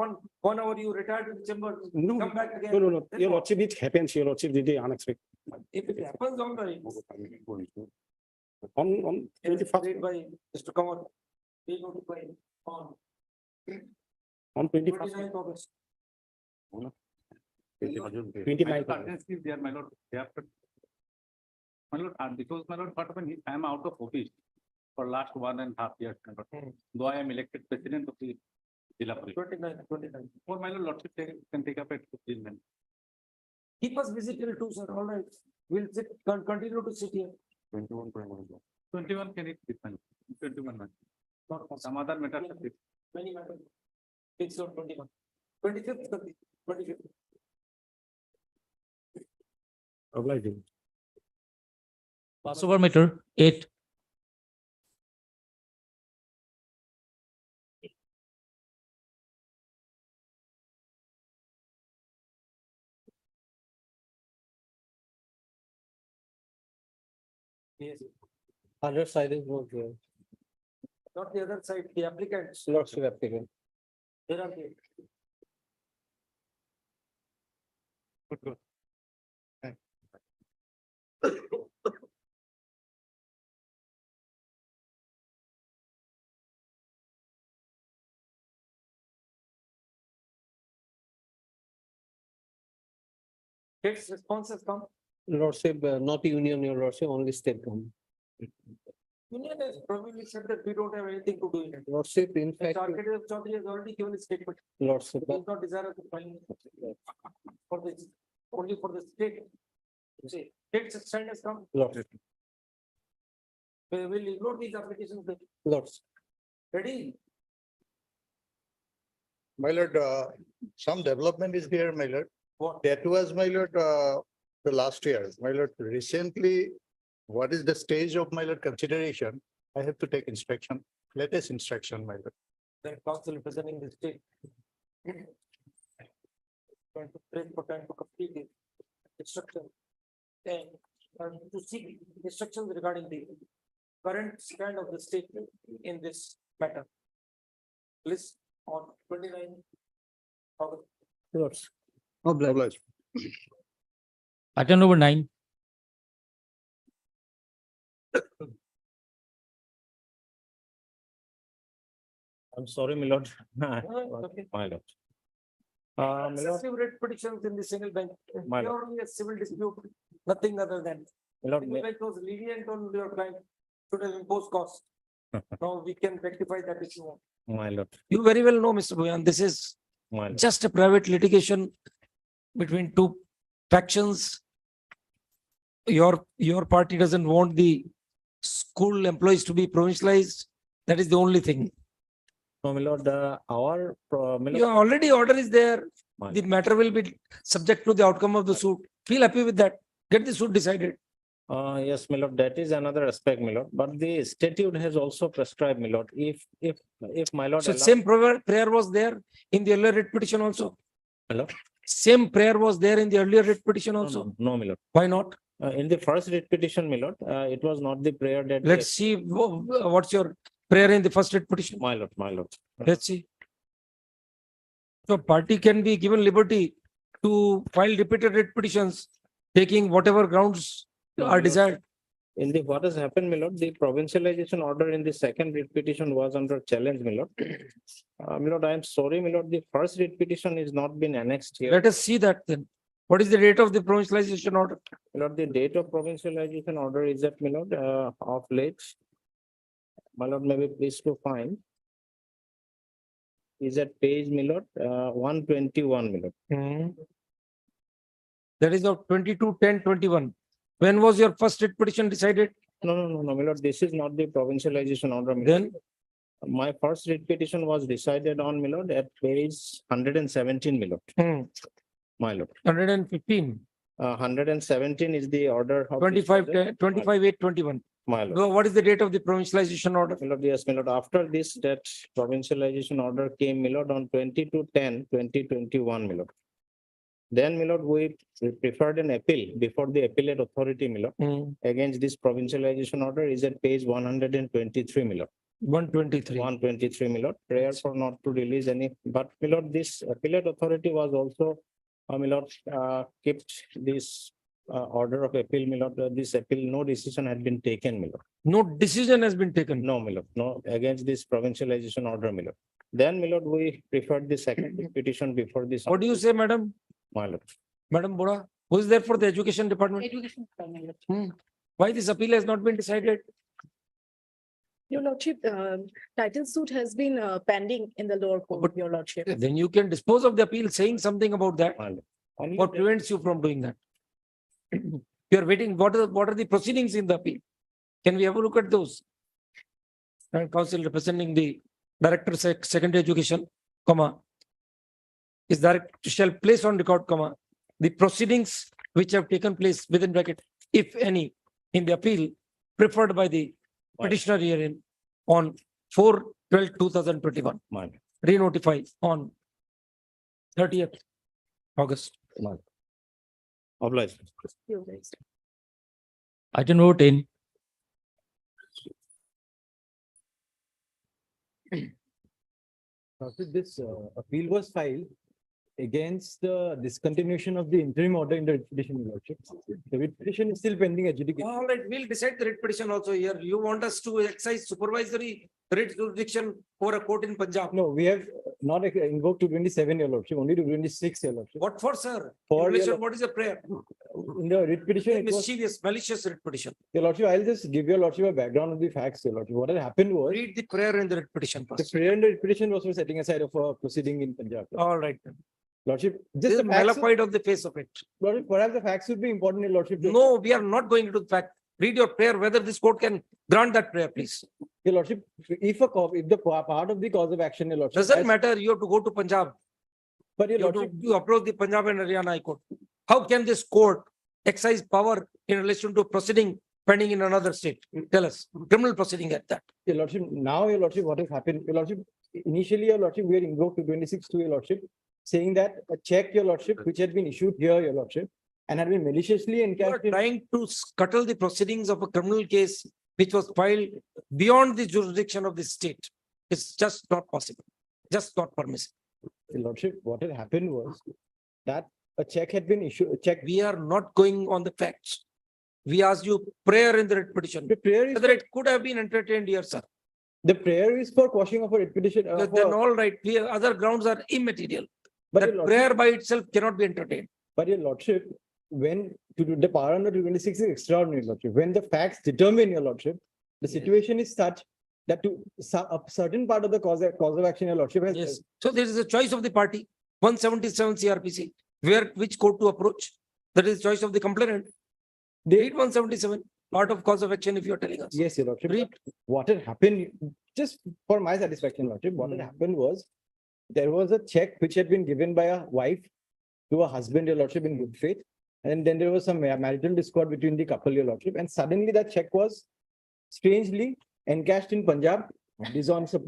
1 hour, you retired to the chamber, No, come back again. no, your lordship, it happens, your lordship, it is unexpected. If it happens, all right. On It is 21st, paid by Mr. Kamal. We notify on on 21st, 29th August. 29th. There, my lord, my lord, because my lord, what happened, I am out of office for last 1.5 years, my lord. Though I am elected president of the Jilla Parishad. 29th. For my lord, lordship can take up at 15 minutes. Keep us busy till 2, sir. All right. We'll sit, continue to sit here. 21 can it be fine? 21 months. Not possible. Some other matter. Many matters. Fix on 21. 25th, 25th. Obliging. Passover meter, 8. Yes. Other side is not there. Not the other side, the applicants. Lordship applicant. Where are they? Good. Its responses come. Lordship, not union, your lordship, only state government. Union has probably said that we don't have anything to do in it. Lordship, in fact, Architect Chaudhary has already given a statement. lordship, He is not desirous to find for this, only for the state. See, state's stand has come. lordship, We will ignore these applications. lordship. Ready? My lord, some development is here, my lord. What? That was, my lord, the last year. My lord, recently, what is the stage of, my lord, consideration? I have to take inspection, latest instruction, my lord. The council representing the state. Going to pray for time to complete the instruction. And to seek instructions regarding the current stand of the state in this matter. List on 29 August. Lordship. Oblige. Item number 9. I'm sorry, my lord. Okay. My lord. My lord, Excessive rate petitions in the single bench. My lord. Purely a civil dispute, nothing other than. my lord, Single bench was lenient on your client, should have imposed cost. Now we can rectify that issue. my lord, You very well know, Mr. Bhuyan, this is my lord. just a private litigation between two factions. Your party doesn't want the school employees to be provincialized. That is the only thing. No, my lord, my lord, Your already order is there. my The matter will be subject to the outcome of the suit. Feel happy with that. Get the suit decided. yes, my lord, that is another aspect, my lord, but the statute has also prescribed, my lord, if my lord. So allow- same prayer was there in the earlier writ petition also. My lord? Same prayer was there in the earlier writ petition No, also. no, my lord. Why not? In the first writ petition, my lord, it was not the prayer that. Let's see what's your prayer in the first writ petition. My lord, my lord. Let's see. So party can be given liberty to file repeated writ petitions, taking whatever grounds No, are my lord. desired. In the, what has happened, my lord, the provincialization order in the second writ petition was under challenge, my lord. My lord, I am sorry, my lord, the first writ petition is not been annexed here. Let us see that then. What is the date of the provincialization order? My lord, the date of provincialization order is at, my lord, of late. My lord, may be pleased to find. Is at page, my lord, 121, my lord. That is of 22/10/21. When was your first writ petition decided? No, my lord, this is not the provincialization order. my lord. Then My first writ petition was decided on, my lord, at page 117, my lord. My lord. 115, 117 is the order. of this 25, project. 25/8/21. My lord. So what is the date of the provincialization order? My lord, yes, my lord. After this, that provincialization order came, my lord, on 22/10/2021, my lord. Then, my lord, we preferred an appeal before the appellate authority, my lord, against this provincialization order is at page 123, my lord. 123. 123, my lord. Prayer for not to release any, but my lord, this appellate authority was also, my lord, kept this order of appeal, my lord. This appeal, no decision had been taken, my lord. No decision has been taken. No, my lord, no, against this provincialization order, my lord. Then, my lord, we preferred the second petition before this. What do you say, madam? My lord. Madam Bora, who is there for the education department? Education. Why this appeal has not been decided? Your lordship, title suit has been pending in the lower court, your lordship. Then you can dispose of the appeal saying something about that. My lord. Only What that- prevents you from doing that? You are waiting, what are the proceedings in the appeal? Can we have a look at those? And council representing the director secondary education, comma, is direct shall place on record, comma, the proceedings which have taken place within bracket, if any, in the appeal preferred by the petitioner herein on 4/12/2021. My lord. Re-notify on 30th August. My lord. Obliged. Item number 10. This appeal was filed against the discontinuation of the interim order in the writ petition, Your Lordship. The writ petition is still pending adjudication. All right, we'll decide the writ petition also here. You want us to exercise supervisory writ jurisdiction over a court in Punjab? No, we have not invoked 227, Your Lordship, only 226, Your Lordship. What for, sir? For In your relation, lord- what is the prayer? In the writ petition, it was, Mischievous, malicious writ petition. Your Lordship, I'll just give Your Lordship a background of the facts, Your Lordship. What had happened was, Read the prayer in the writ petition the first. prayer in the writ petition was for setting aside of a proceeding in Punjab. All right. Lordship, This just is the facts, malapide of the face of it. Lordship, perhaps the facts would be important, Your Lordship. No, we are not going into the fact. Read your prayer, whether this court can grant that prayer, please. Your Lordship, if the part of the cause of action, Your Lordship. Doesn't has- matter, you have to go to Punjab. But Your You have to Lordship, you approach the Punjab and Haryana High Court. How can this court exercise power in relation to proceeding pending in another state? Tell us, criminal proceeding at that. Your Lordship, now, Your Lordship, what has happened, Your Lordship, initially, Your Lordship, we had invoked 226 to Your Lordship, saying that a check, Your Lordship, which had been issued here, Your Lordship, and had been maliciously You are encashed in. trying to scuttle the proceedings of a criminal case which was filed beyond the jurisdiction of the state. It's just not possible, just not permissible. Your Lordship, what had happened was that a check had been issued, a check. We are not going on the facts. We asked you prayer in the writ petition. The prayer is, Whether it could have been entertained here, sir. the prayer is for quashing of a writ petition. Then all right, other grounds are immaterial. But That Your prayer Lordship, by itself cannot be entertained. but Your Lordship, when to do the power under 226 is extraordinary, Your Lordship. When the facts determine, Your Lordship, the situation is such that to a certain part of the cause of action, Your Lordship has. Yes. So there is a choice of the party, 177 CRPC, which court to approach. That is choice of the complainant. Read 177, part of cause of action if you are telling us. Yes, Your Lordship. Read. What had happened, just for my satisfaction, Lordship, what had happened was there was a check which had been given by a wife to a husband, Your Lordship, in good faith. And then there was some marital discord between the couple, Your Lordship. And suddenly that check was strangely encashed in Punjab,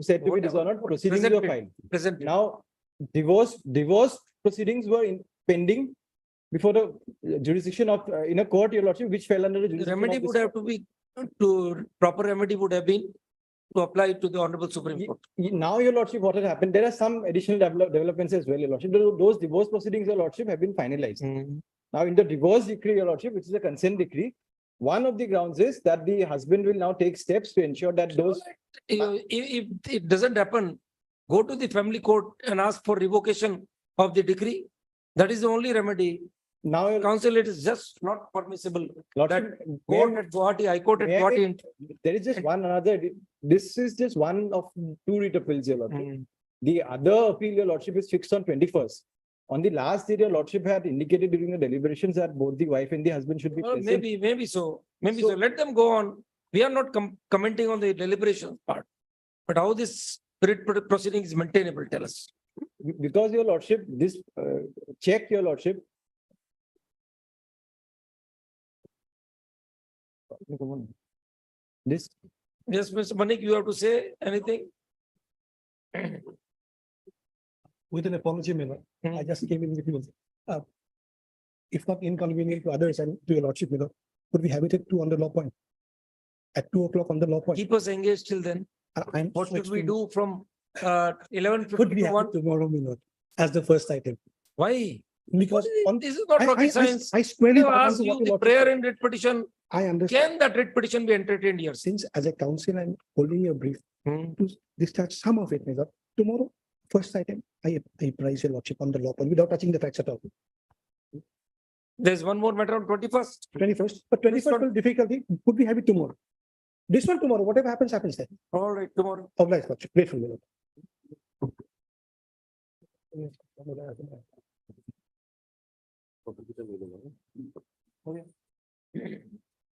said to be dishonored, proceedings were filed. Present. Now, divorce proceedings were pending before the jurisdiction of, in a court, Your Lordship, which fell under the The jurisdiction remedy of this would have to be, proper remedy would have been to apply to the Honorable Supreme Court. Now, Your Lordship, what has happened? There are some additional developments as well, Your Lordship. Those divorce proceedings, Your Lordship, have been finalized. Now, in the divorce decree, Your Lordship, which is a consent decree, one of the grounds is that the husband will now take steps to ensure that those. If it doesn't happen, go to the family court and ask for revocation of the decree. That is the only remedy. Now, Your Council, it is just not permissible. Lordship, That court at Guwahati, High Court at may I Guwahati. there is just one another, this is just one of two writ appeals, Your Lordship. The other appeal, Your Lordship, is fixed on 21st. On the last day, Your Lordship had indicated during the deliberations that both the wife and the husband should be present. Maybe so. Maybe so. Let them go on. We are not commenting on the deliberation part. But how this proceeding is maintainable, tell us. Because, Your Lordship, this check, Your Lordship. This. Yes, Mr. Manik, you have to say anything? With an apology, Miller, I just came in with you. If not inconvenient to others and to Your Lordship, Miller, could we have it at 2 on the law point? At 2 o'clock on the law point? Keep us engaged till then. I'm What should we expecting- do from 11:50 Could we to have 1? it tomorrow, Miller, as the first item? Why? Because on. This is not rocket science. I squarely. They asked you the prayer and writ petition. I understand. Can that writ petition be entertained here? Since as a council, I'm holding a brief to discharge some of it, Miller. Tomorrow, first item, I praise Your Lordship on the law point without touching the facts at all. There's one more matter on 21st. 21st, but 21st will difficulty. Could we have it tomorrow? This one tomorrow, whatever happens, happens then. All right, tomorrow. Obliged, Lordship. Grateful, Miller.